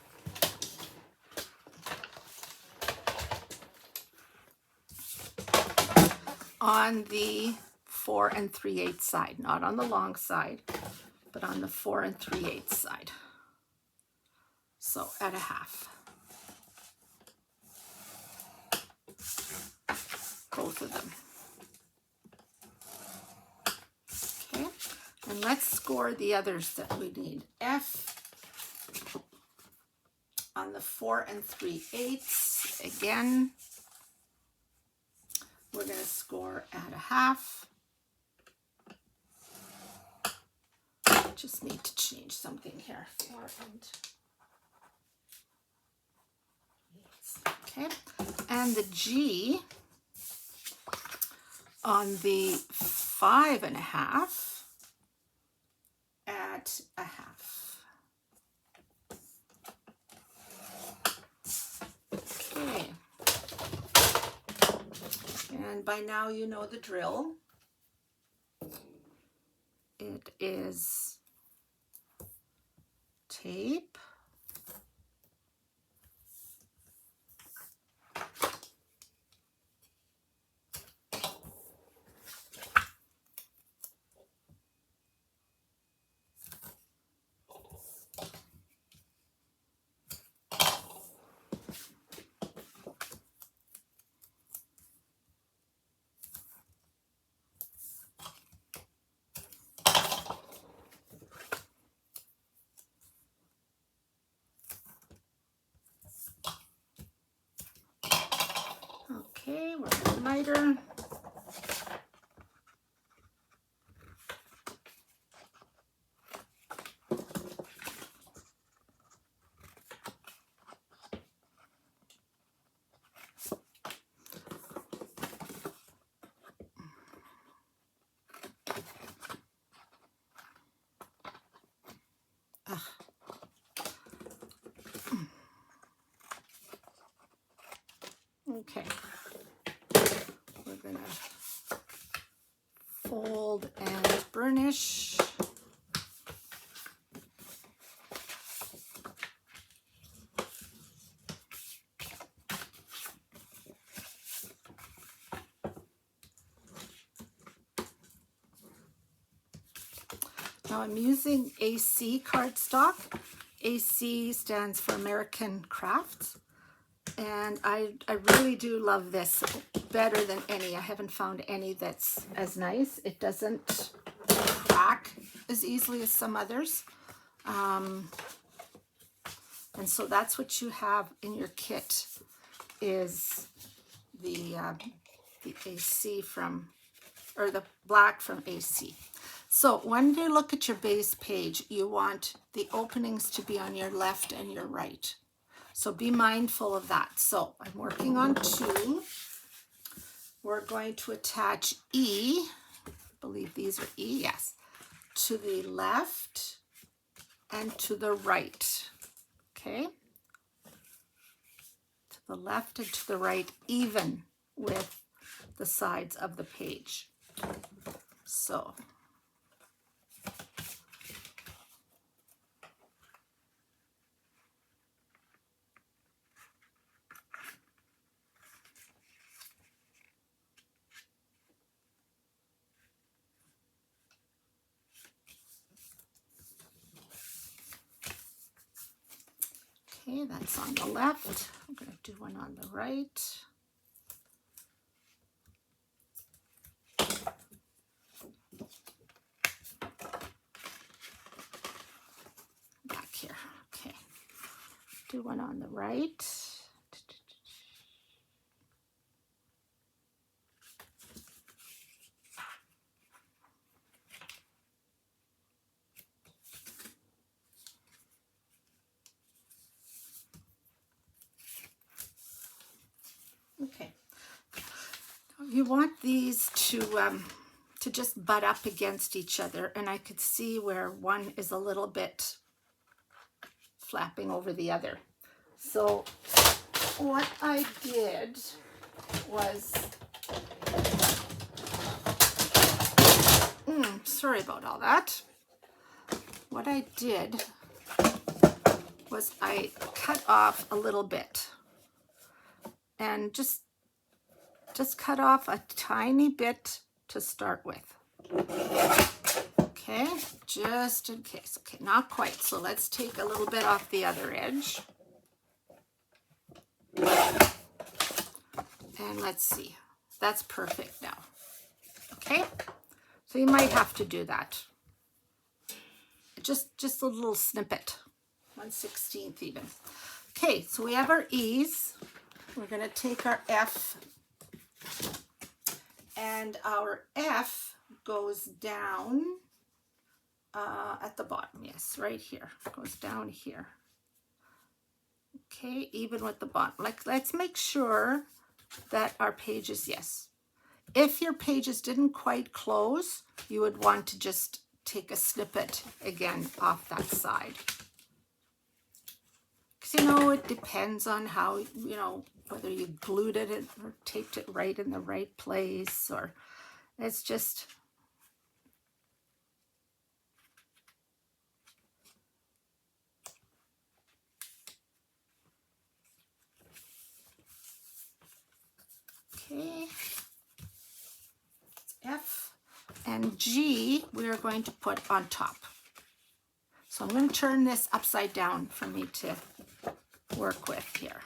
Speaker 1: On the 4 3/8 side, not on the long side, but on the 4 3/8 side. So at 1/2. Both of them. Okay, and let's score the others that we need. F on the 4 3/8. Again, we're going to score at 1/2. Just need to change something here. 4 and 8. Okay, and the G on the 5 1/2 at 1/2. Okay, and by now you know the drill. It is tape, lighter. Okay, we're gonna fold and burnish. Now I'm using AC cardstock. AC stands for American Crafts. And I really do love this better than any. I haven't found any that's as nice. It doesn't crack as easily as some others. And so that's what you have in your kit is the AC from, or the black from AC. So when you look at your base page, you want the openings to be on your left and your right. So be mindful of that. So I'm working on 2. We're going to attach E, I believe these are E, yes, to the left and to the right, okay? To the left and to the right, even with the sides of the page. So okay, that's on the left. I'm going to do one on the right. Back here, okay. Do one on the right. Okay. You want these to just butt up against each other, and I could see where one is a little bit flapping over the other. So what I did was, sorry about all that. What I did was I cut off a little bit, and just cut off a tiny bit to start with. Okay, just in case. Okay, not quite. So let's take a little bit off the other edge. And let's see. That's perfect now. Okay, so you might have to do that. Just a little snippet, 1/16 even. Okay, so we have our E's. We're going to take our F, and our F goes down at the bottom. Yes, right here. It goes down here. Okay, even with the bottom. Like, let's make sure that our pages, yes. If your pages didn't quite close, you would want to just take a snippet again off that side. Because, you know, it depends on how, you know, whether you glued it or taped it right in the right place, or it's just... Okay, F and G we are going to put on top. So I'm going to turn this upside down for me to work with here.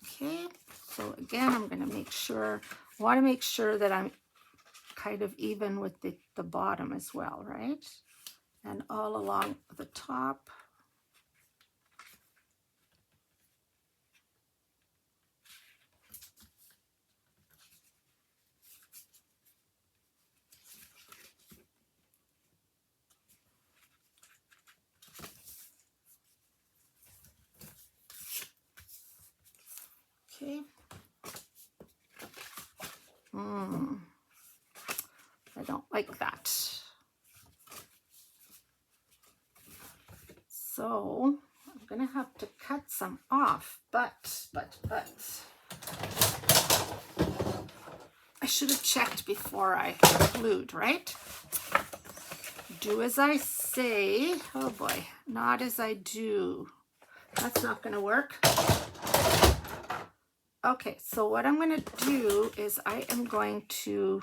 Speaker 1: Okay, so again, I'm going to make sure, I want to make sure that I'm kind of even with the bottom as well, right? And all along the top. Okay. I don't like that. So I'm gonna have to cut some off, but I should have checked before I glued, right? Do as I say. Oh boy, not as I do. That's not gonna work. Okay, so what I'm gonna do is I am going to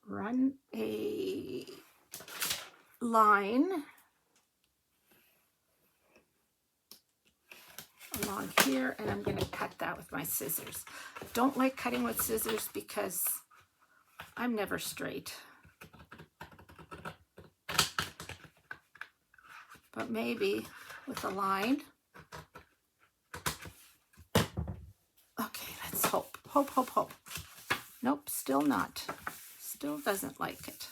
Speaker 1: run a line along here, and I'm going to cut that with my scissors. Don't like cutting with scissors because I'm never straight. But maybe with a line. Okay, let's hope. Hope. Nope, still not. Still doesn't like it.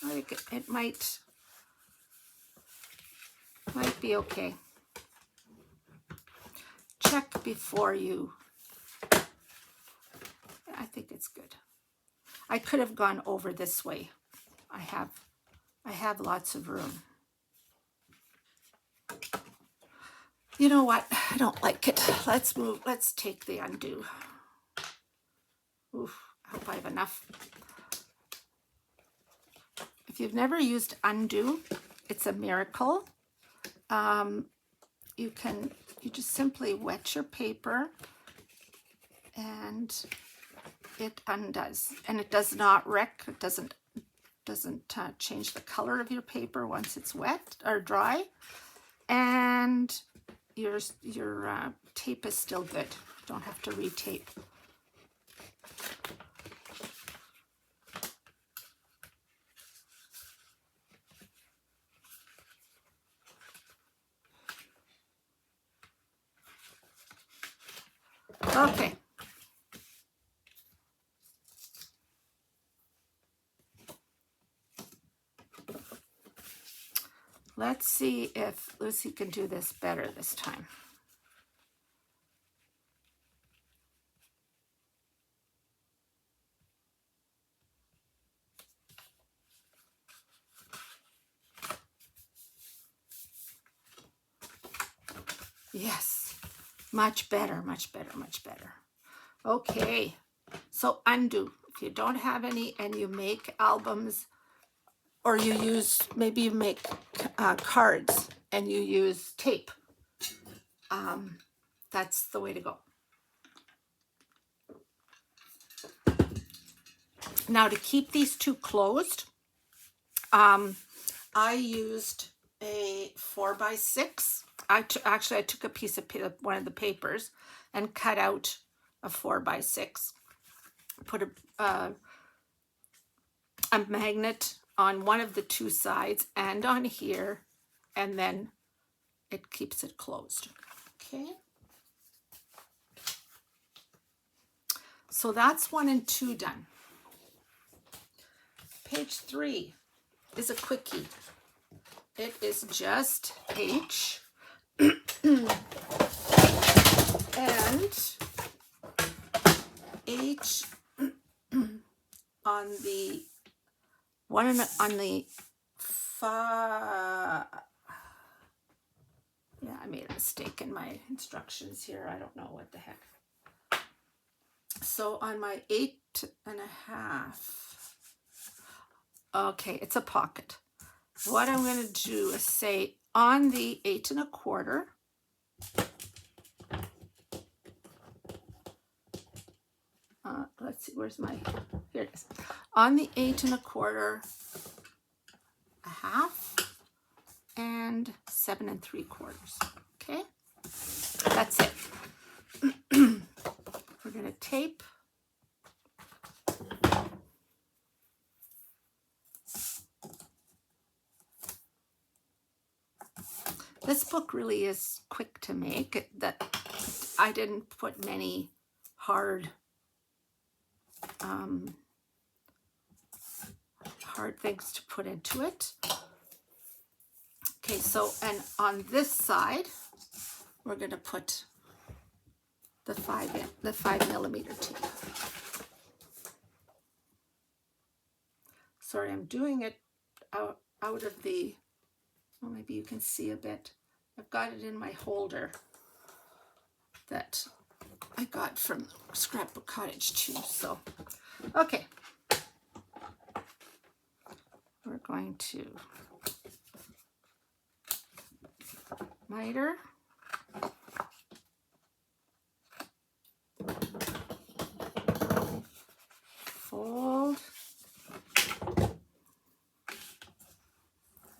Speaker 1: I think it might be okay. Check before you. I think it's good. I could have gone over this way. I have lots of room. You know what? I don't like it. Let's move. Let's take the undo. Oof, I hope I have enough. If you've never used undo, it's a miracle. You just simply wet your paper and it undoes. And it does not wreck. It doesn't change the color of your paper once it's wet or dry. And your tape is still good. Don't have to retape. Okay. Let's see if Lucy can do this better this time. Yes, much better. Okay, so undo. If you don't have any and you make albums, or you use, maybe you make cards and you use tape, that's the way to go. Now to keep these two closed, I used a 4x6. Actually, I took a piece of one of the papers and cut out a 4x6. Put a magnet on one of the two sides and on here, and then it keeps it closed. Okay. So that's 1 and 2 done. Page 3 is a quickie. It is just H and H on the one on the yeah, I made a mistake in my instructions here. I don't know what the heck. So on my 8.5, okay, it's a pocket. What I'm going to do is say on the 8.25, let's see, where's my, here it is. On the 8.25, a half, and 7 3/4. Okay, that's it. We're going to tape. This book really is quick to make. That I didn't put many hard things to put into it. Okay, so, and on this side, we're going to put the 5mm tape. Sorry, I'm doing it out of the, well, maybe you can see a bit. I've got it in my holder that I got from Scrapbook Cottage too. So, okay. We're going to miter. Fold.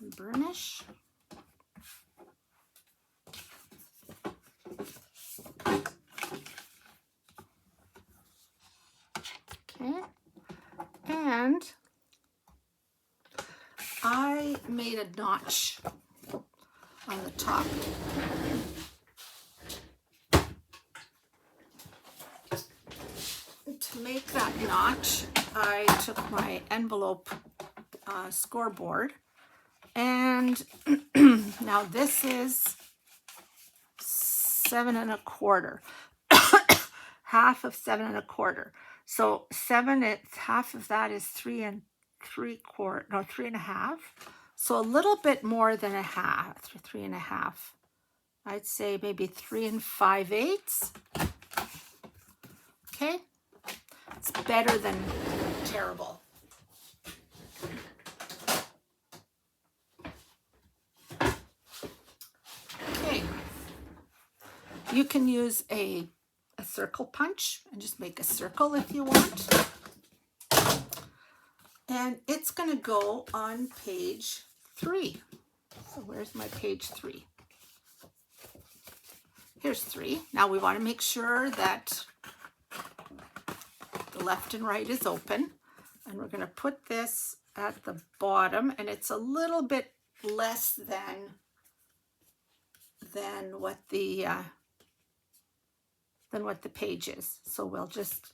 Speaker 1: And burnish. Okay. And I made a notch on the top. To make that notch, I took my envelope scoreboard, and now this is 7 1/4, half of 7 1/4. So half of that is 3 3/4, no, 3 1/2. So a little bit more than a half, 3 1/2. I'd say maybe 3 5/8. Okay, it's better than terrible. Okay, you can use a circle punch and just make a circle if you want. And it's going to go on page 3. So where's my page 3? Here's 3. Now we want to make sure that the left and right is open. And we're going to put this at the bottom, and it's a little bit less than what the page is. So we'll just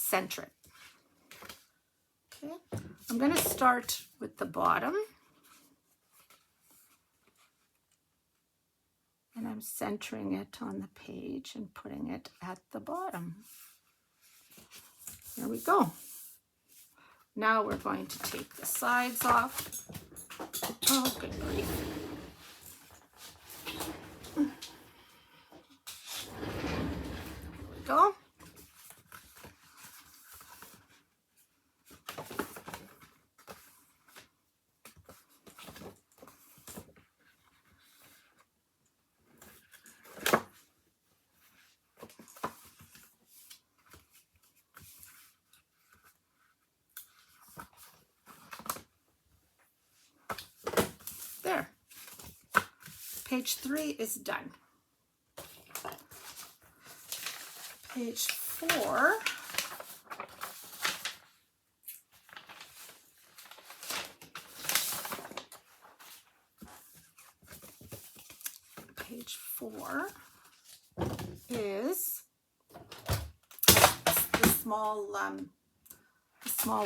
Speaker 1: center it. Okay, I'm going to start with the bottom, and I'm centering it on the page and putting it at the bottom. There we go. Now we're going to take the sides off. Oh, good grief. There we go. There. Page 3 is done. Page 4. Page 4 is the small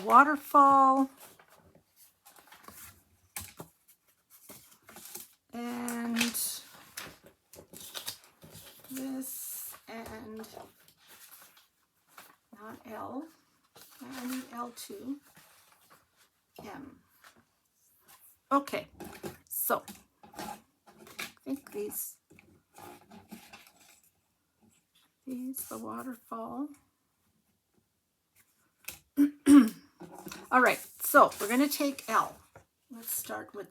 Speaker 1: waterfall. And this, and not L, I need L2, M. Okay, so I think these, the waterfall. All right, so we're going to take L. Let's start with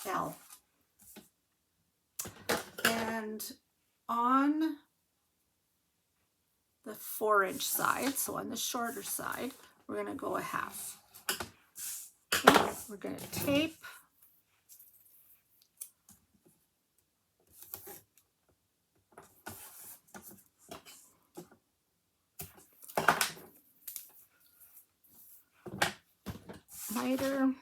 Speaker 1: L. And on the 4-inch side, so on the shorter side, we're going to go a half. Okay, we're going to tape. Miter.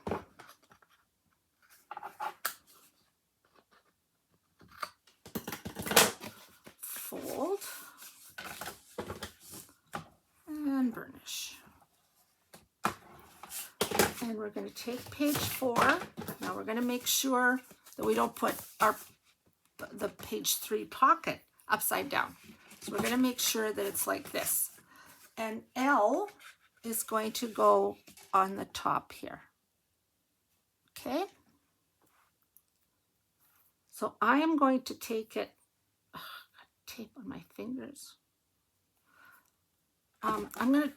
Speaker 1: Fold. And burnish. And we're going to take page 4. Now we're going to make sure that we don't put the page 3 pocket upside down. So we're going to make sure that it's like this. And L is going to go on the top here. Okay? So I am going to take it, got tape on my fingers. I'm going to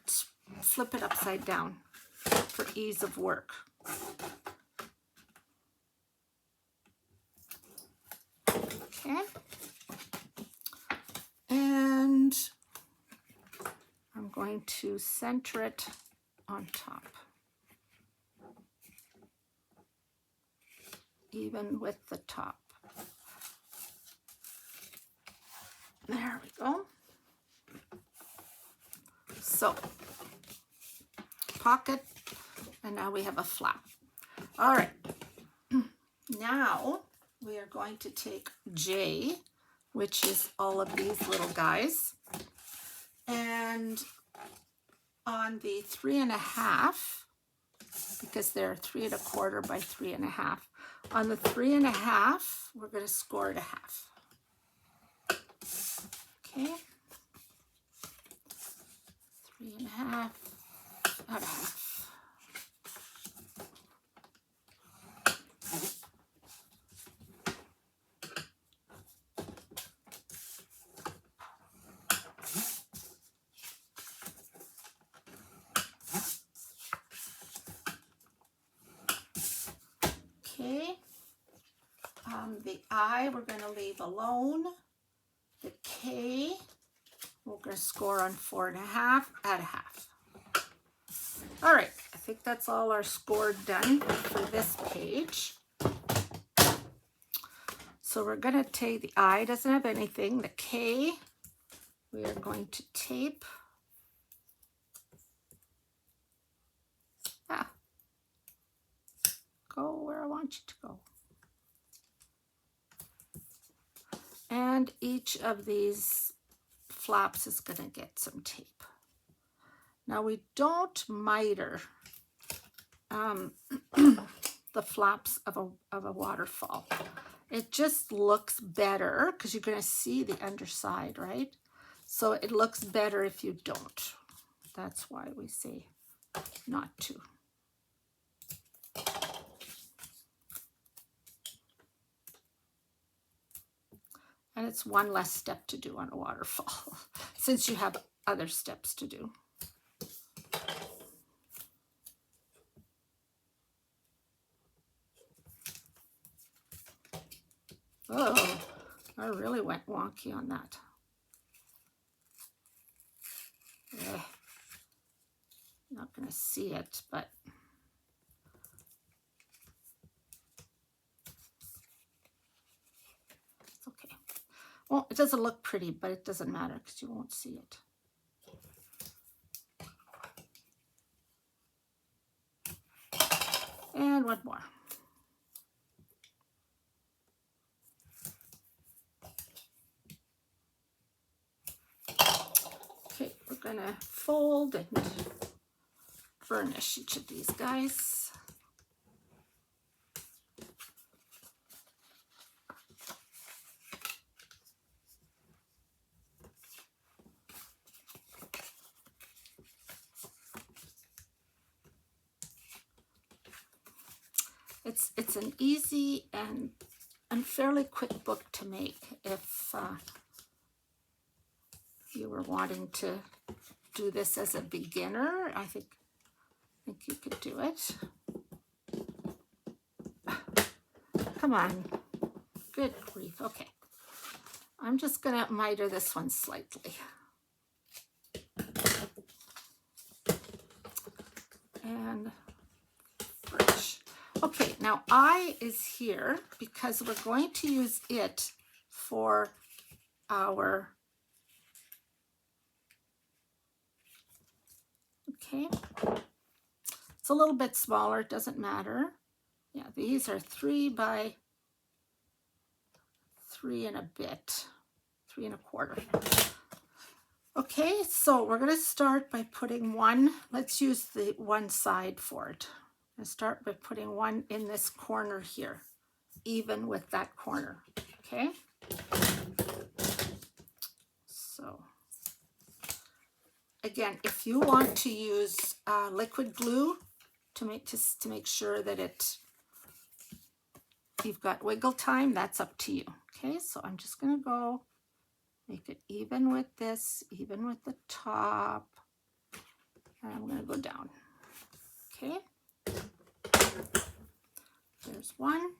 Speaker 1: flip it upside down for ease of work. Okay. And I'm going to center it on top, even with the top. There we go. So, pocket, and now we have a flap. All right. Now we are going to take J, which is all of these little guys, and on the 3.5, because they're 3 1/4 by 3.5, on the 3.5, we're going to score it a half. Okay, 3.5 at a half. Okay, the I we're going to leave alone. The K we're going to score on 4.5 at a half. All right, I think that's all our score done for this page. So we're going to take the I doesn't have anything. The K we are going to tape. Go where I want you to go. And each of these flaps is going to get some tape. Now we don't miter the flaps of a waterfall. It just looks better because you're going to see the underside, right? So it looks better if you don't. That's why we say not to. And it's one less step to do on a waterfall since you have other steps to do. Oh, I really went wonky on that. Not going to see it, but it's okay. Well, it doesn't look pretty, but it doesn't matter because you won't see it. And one more. Okay, we're going to fold and burnish each of these guys. It's an easy and fairly quick book to make if you were wanting to do this as a beginner. I think you could do it. Come on. Good grief. Okay. I'm just going to miter this one slightly. And brush. Okay, now I is here because we're going to use it for our, okay, it's a little bit smaller, it doesn't matter. Yeah, these are 3 by 3 and a bit, 3 1/4. Okay, so we're going to start by putting one, let's use the one side for it. I start by putting one in this corner here, even with that corner, okay? So, again, if you want to use liquid glue to make sure that you've got wiggle time, that's up to you. Okay, so I'm just gonna go make it even with this, even with the top, and I'm gonna go down. Okay, there's one,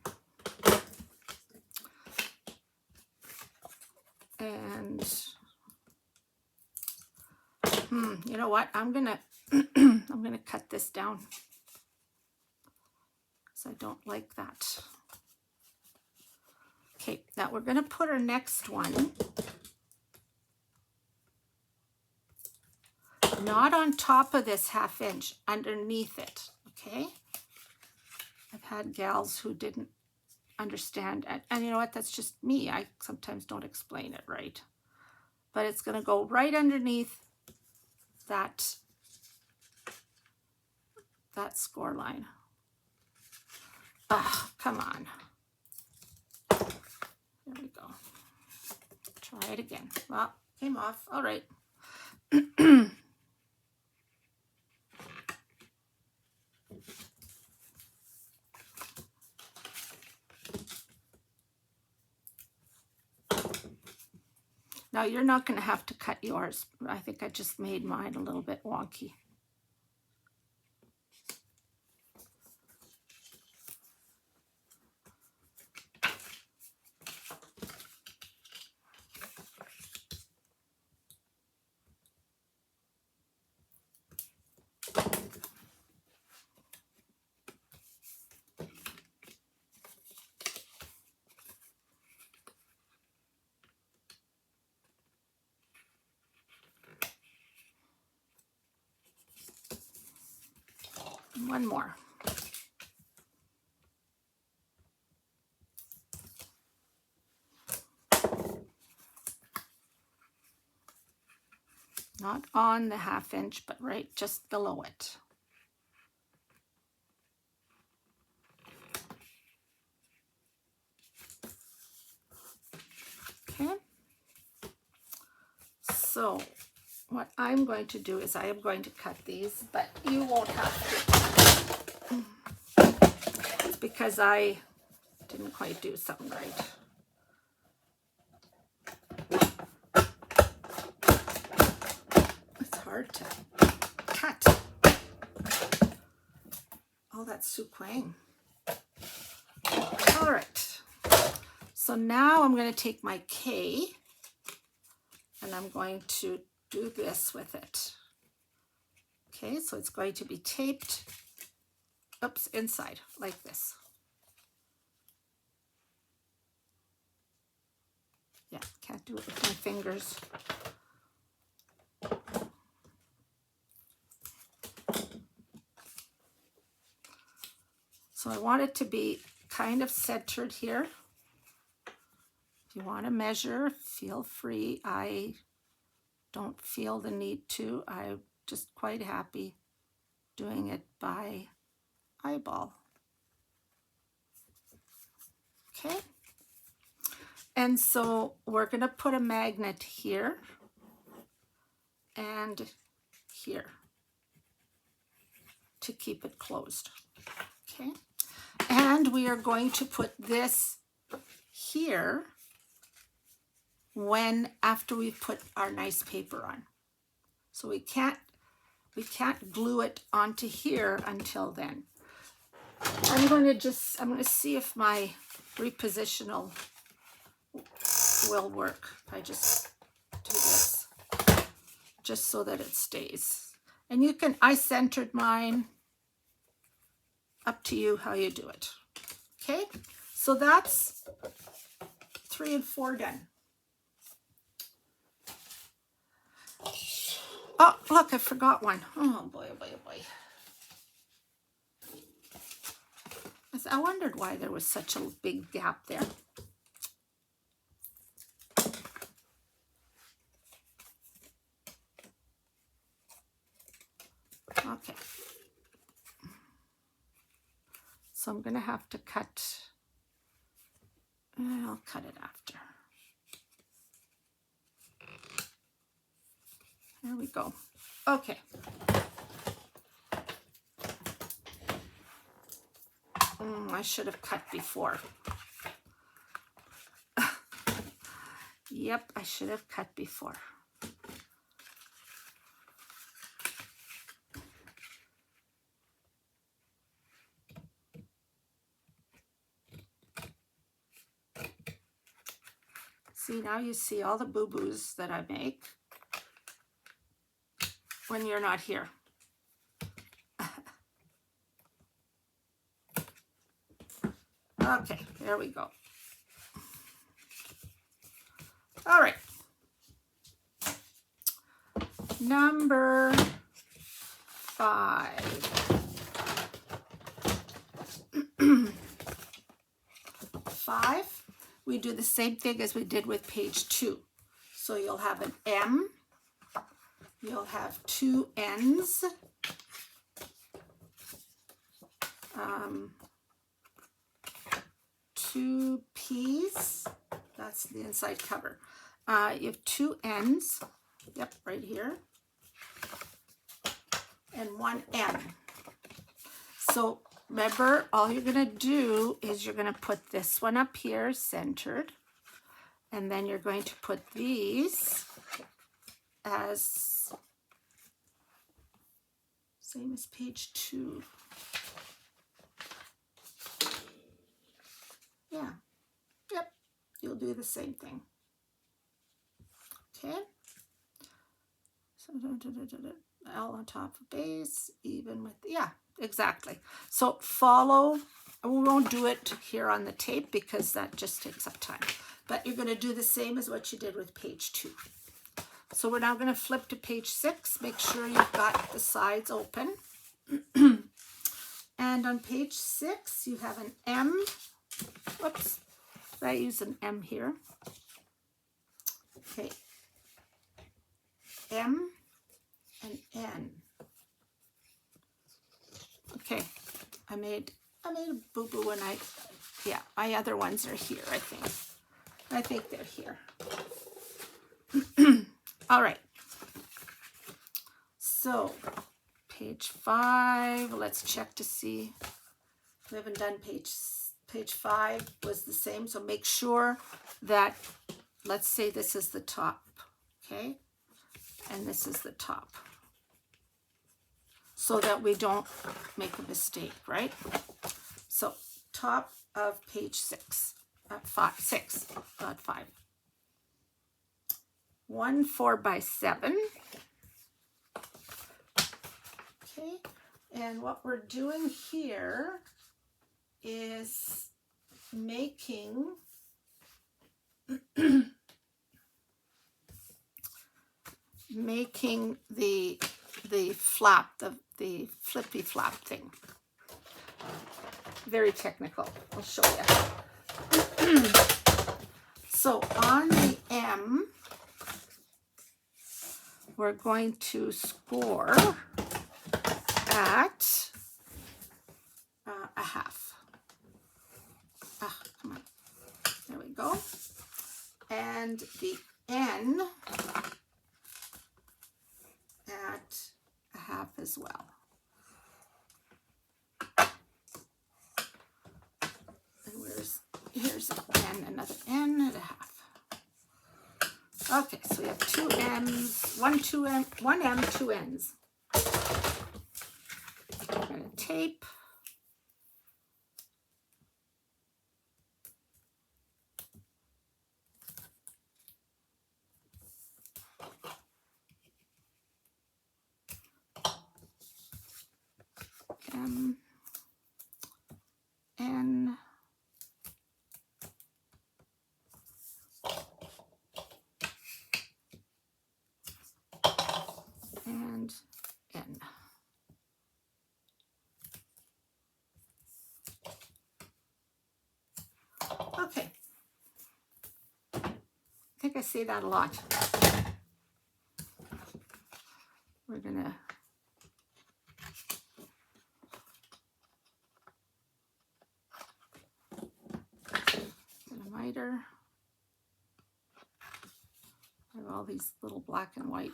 Speaker 1: and you know what? I'm gonna I'm gonna cut this down because I don't like that. Okay, now we're gonna put our next one not on top of this 1/2 inch, underneath it. Okay, I've had gals who didn't understand, and you know what? That's just me. I sometimes don't explain it right, but it's gonna go right underneath that score line. Ah, come on. There we go. Try it again. Well, came off. All right. Now you're not going to have to cut yours. I think I just made mine a little bit wonky. One more. Not on the 1/2 inch, but right just below it. Okay. So what I'm going to do is I am going to cut these, but you won't have to. It's because I didn't quite do something right. It's hard to cut. Oh, that's Su Quang. All right. So now I'm going to take my K and I'm going to do this with it. Okay, so it's going to be taped, oops, inside like this. Yeah, can't do it with my fingers. So I want it to be kind of centered here. If you want to measure, feel free. I don't feel the need to. I'm just quite happy doing it by eyeball. Okay. And so we're going to put a magnet here and here to keep it closed. Okay. And we are going to put this here after we've put our nice paper on. So we can't glue it onto here until then. I'm going to see if my repositional will work. I just do this just so that it stays. And I centered mine, up to you how you do it. Okay, so that's 3 and 4 done. Oh, look, I forgot one. Oh boy, oh boy, oh boy. I wondered why there was such a big gap there. Okay. So I'm going to have to cut, I'll cut it after. There we go. Okay. I should have cut before. Yep, I should have cut before. See, now you see all the boo-boos that I make when you're not here. Okay, there we go. All right. Number 5. 5, we do the same thing as we did with page 2. So you'll have an M, you'll have 2 N's, 2 P's, that's the inside cover. You have 2 N's, yep, right here, and 1 M. So remember, all you're going to do is you're going to put this one up here centered, and then you're going to put these as same as page 2. Yeah, yep, you'll do the same thing. Okay, so L on top of base, even with, yeah, exactly. So follow, we won't do it here on the tape because that just takes up time, but you're going to do the same as what you did with page 2. So we're now going to flip to page 6. Make sure you've got the sides open. And on page 6, you have an M. Whoops, I use an M here. Okay, M and N. Okay, I made a boo-boo when yeah, my other ones are here, I think. I think they're here. All right. So, page 5, let's check to see. We haven't done page 5 was the same, so make sure that, let's say this is the top, okay? And this is the top. So that we don't make a mistake, right? So, top of page 6, 6, not 5. 1 4x7. Okay, and what we're doing here is making the flap, the flippy flap thing. Very technical. I'll show you. So on the M, we're going to score at a half. Come on. There we go. And the N at a half as well. And here's an N, another N at a half. Okay, so we have 2 M's, 1 M, 2 N's. We're going to tape. M, N, and N. Okay. I think I say that a lot. We're going to wider. I have all these little black and white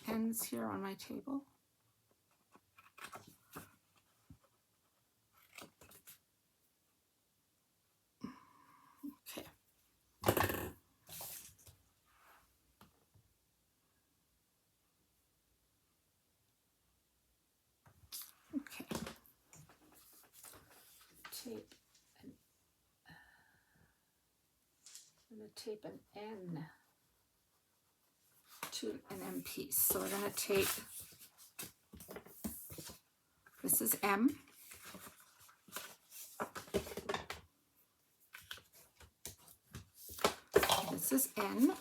Speaker 1: ends here on my table. Okay. Okay. Tape an, I'm going to tape an N to an M piece. So we're going to tape, this is M. This is N.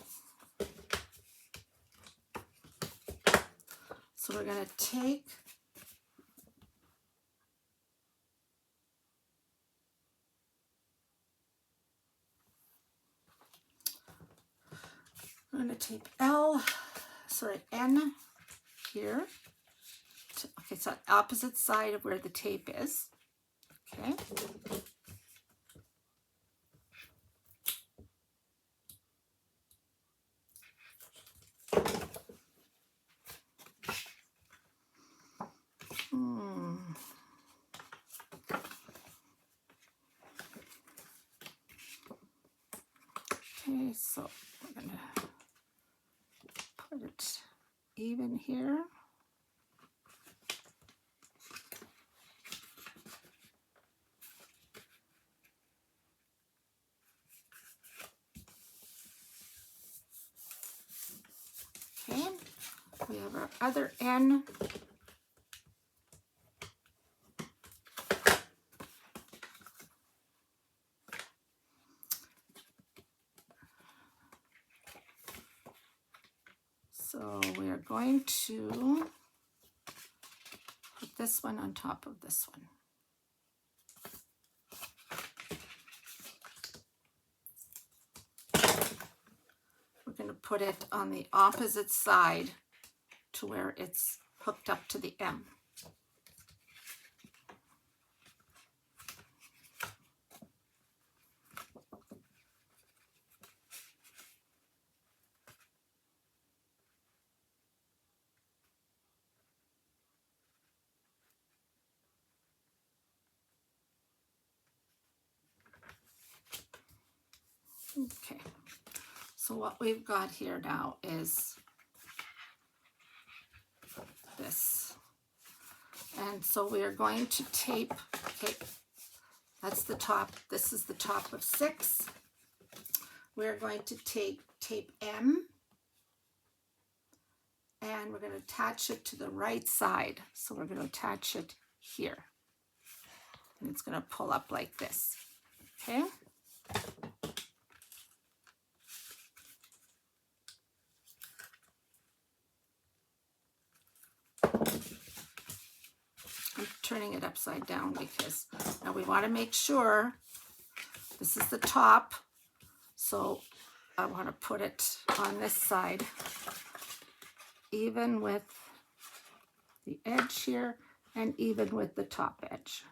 Speaker 1: So we're going to take I'm going to tape N here. Okay, so opposite side of where the tape is. Okay. Okay, so we're going to put it even here. Okay, we have our other N. So we are going to put this one on top of this one. We're going to put it on the opposite side to where it's hooked up to the M. Okay, so what we've got here now is this. And so we are going to tape, okay, that's the top, this is the top of 6. We're going to tape M, and we're going to attach it to the right side. So we're going to attach it here. And it's going to pull up like this, okay? I'm turning it upside down because now we want to make sure this is the top. So I want to put it on this side, even with the edge here and even with the top edge.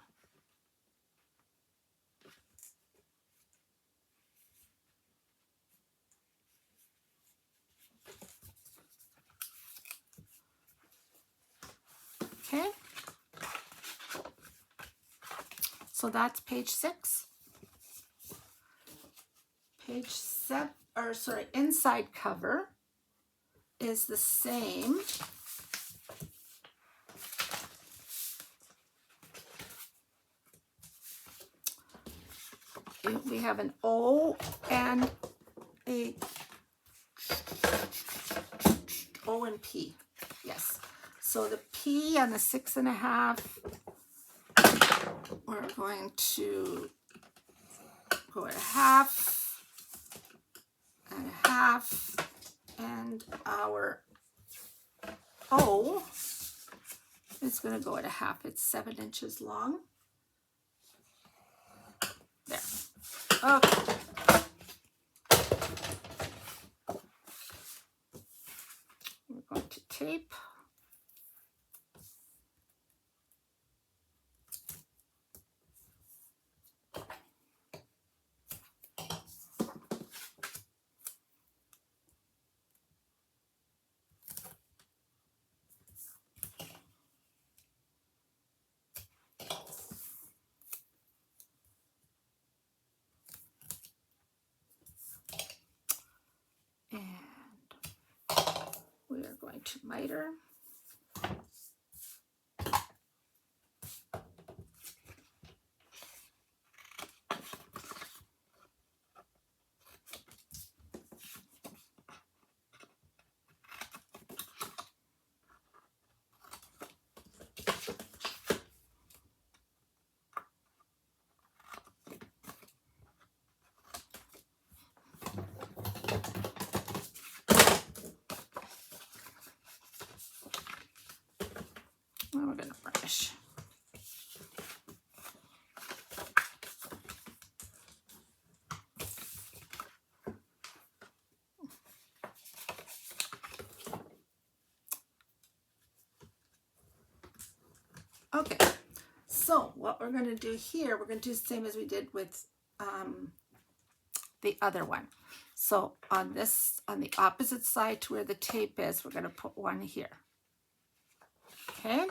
Speaker 1: Okay, so that's page 6. Page 7, or sorry, inside cover is the same. We have an O and a O and P. Yes. So the P on the 6.5, we're going to go at 1/2 and 1/2, and our O is going to go at 1/2. It's 7 inches long. There. Okay. We're going to tape. too lighter. Now we're going to burnish. Okay, so what we're going to do here, we're going to do the same as we did with the other one. So on the opposite side to where the tape is, we're going to put one here. Okay.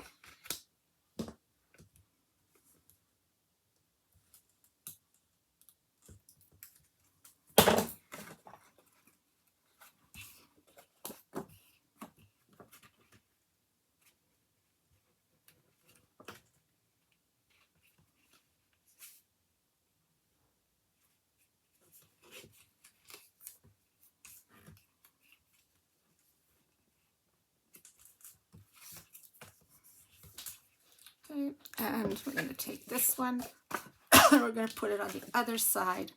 Speaker 1: Okay, and we're going to take this one and we're going to put it on the other side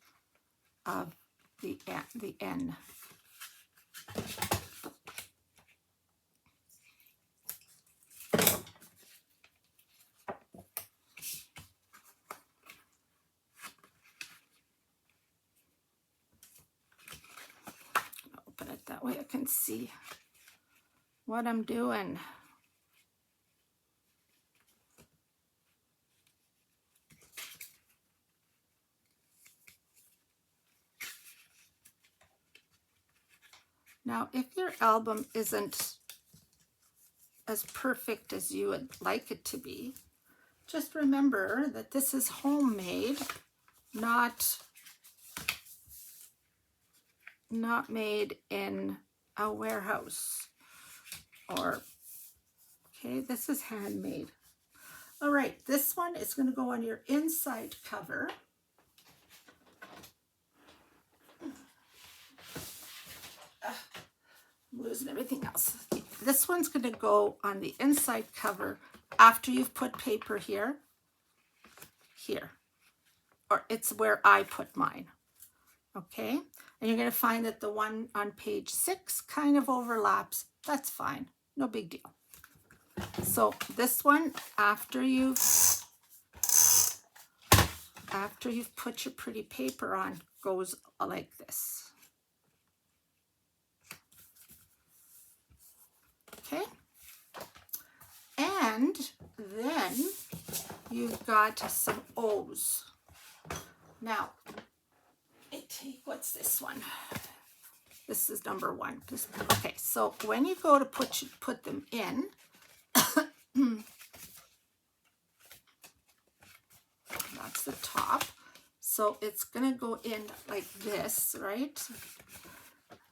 Speaker 1: of the N. Open it that way I can see what I'm doing. Now, if your album isn't as perfect as you would like it to be, just remember that this is homemade, not made in a warehouse. Or, okay, this is handmade. All right, this one is going to go on your inside cover. I'm losing everything else. This one's going to go on the inside cover after you've put paper here, or it's where I put mine. Okay, and you're going to find that the one on page 6 kind of overlaps. That's fine, no big deal. So this one, after you've put your pretty paper on, goes like this. Okay, and then you've got some O's. Now, what's this one? This is number 1. Okay, so when you go to put them in, that's the top. So it's gonna go in like this, right?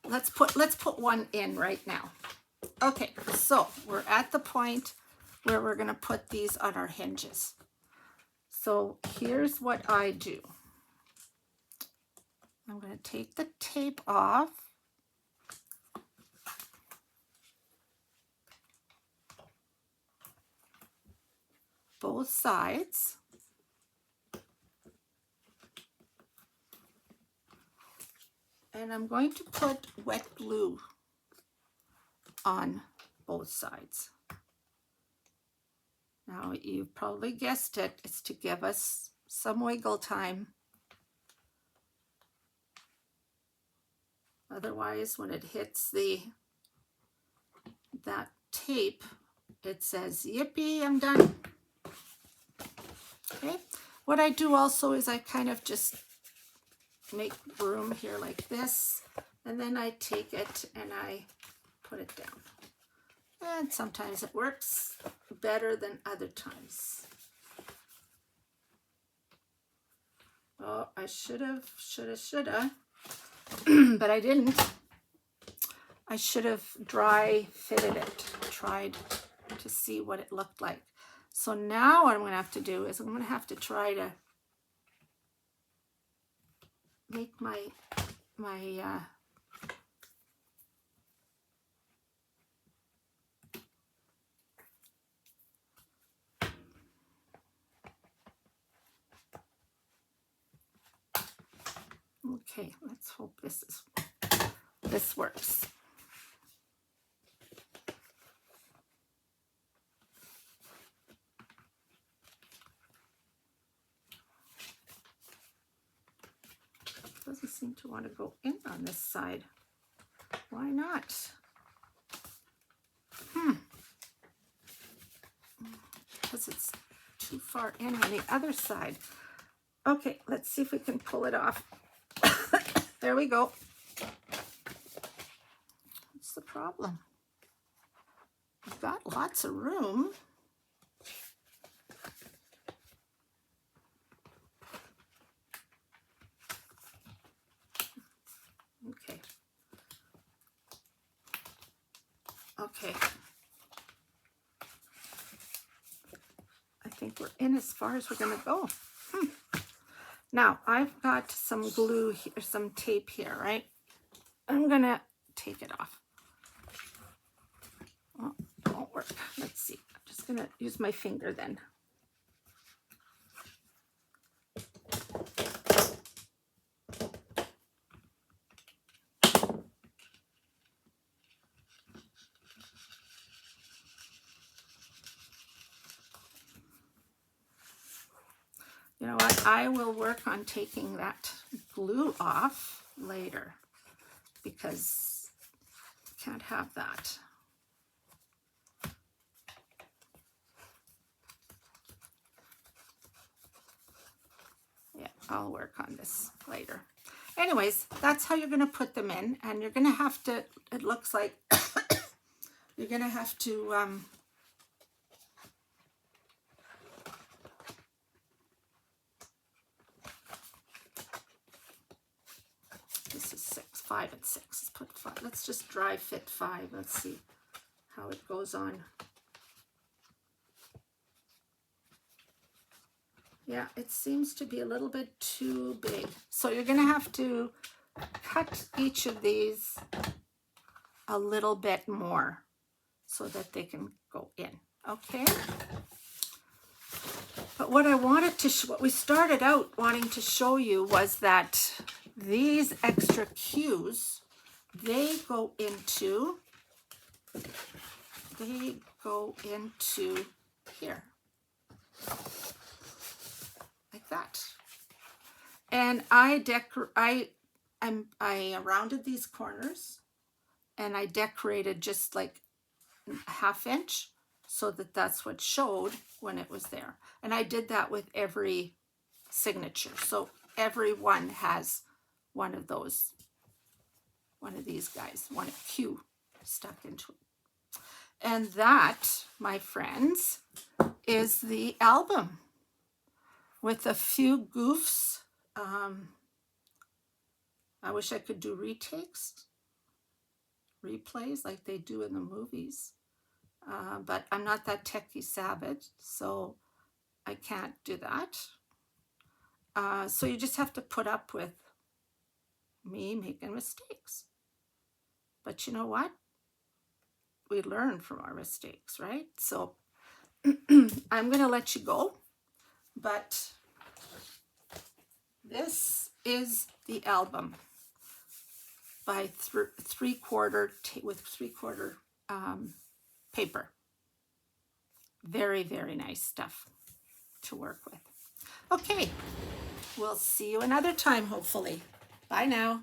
Speaker 1: Let's put one in right now. Okay, so we're at the point where we're gonna put these on our hinges. So here's what I do. I'm gonna take the tape off. Both sides. And I'm going to put wet glue on both sides. Now, you've probably guessed it, it's to give us some wiggle time. Otherwise, when it hits that tape, it says, yippee, I'm done. Okay, what I do also is I kind of just make room here like this, and then I take it and I put it down. And sometimes it works better than other times. Oh, I shoulda, but I didn't. I should have dry fitted it, tried to see what it looked like. So now what I'm going to have to do is I'm going to have to try to make my okay, let's hope this works. Doesn't seem to want to go in on this side. Why not? Because it's too far in on the other side. Okay, let's see if we can pull it off. There we go. What's the problem? We've got lots of room. Okay. Okay. I think we're in as far as we're going to go. Now, I've got some glue here, some tape here, right? I'm going to take it off. Oh, it won't work. Let's see. I'm just going to use my finger then. You know what? I will work on taking that glue off later because I can't have that. Yeah, I'll work on this later. Anyways, that's how you're going to put them in, and you're going to have to, it looks like you're going to have to this is 6, 5 and 6. Let's put 5. Let's just dry fit 5. Let's see how it goes on. Yeah, it seems to be a little bit too big. So you're going to have to cut each of these a little bit more so that they can go in. Okay? But what I wanted to, what we started out wanting to show you was that these extra cues, they go into here, like that. And I rounded these corners, and I decorated just like a ½ inch so that that's what showed when it was there. And I did that with every signature. So every one has one of those, one of these guys, one cue stuck into it. And that, my friends, is the album with a few goofs. I wish I could do retakes, replays like they do in the movies. But I'm not that techie savage, so I can't do that. So you just have to put up with me making mistakes. But you know what? We learn from our mistakes, right? So I'm going to let you go. But this is the album by 3/4 with 3/4 paper. Very, very nice stuff to work with. Okay, we'll see you another time, hopefully. Bye now.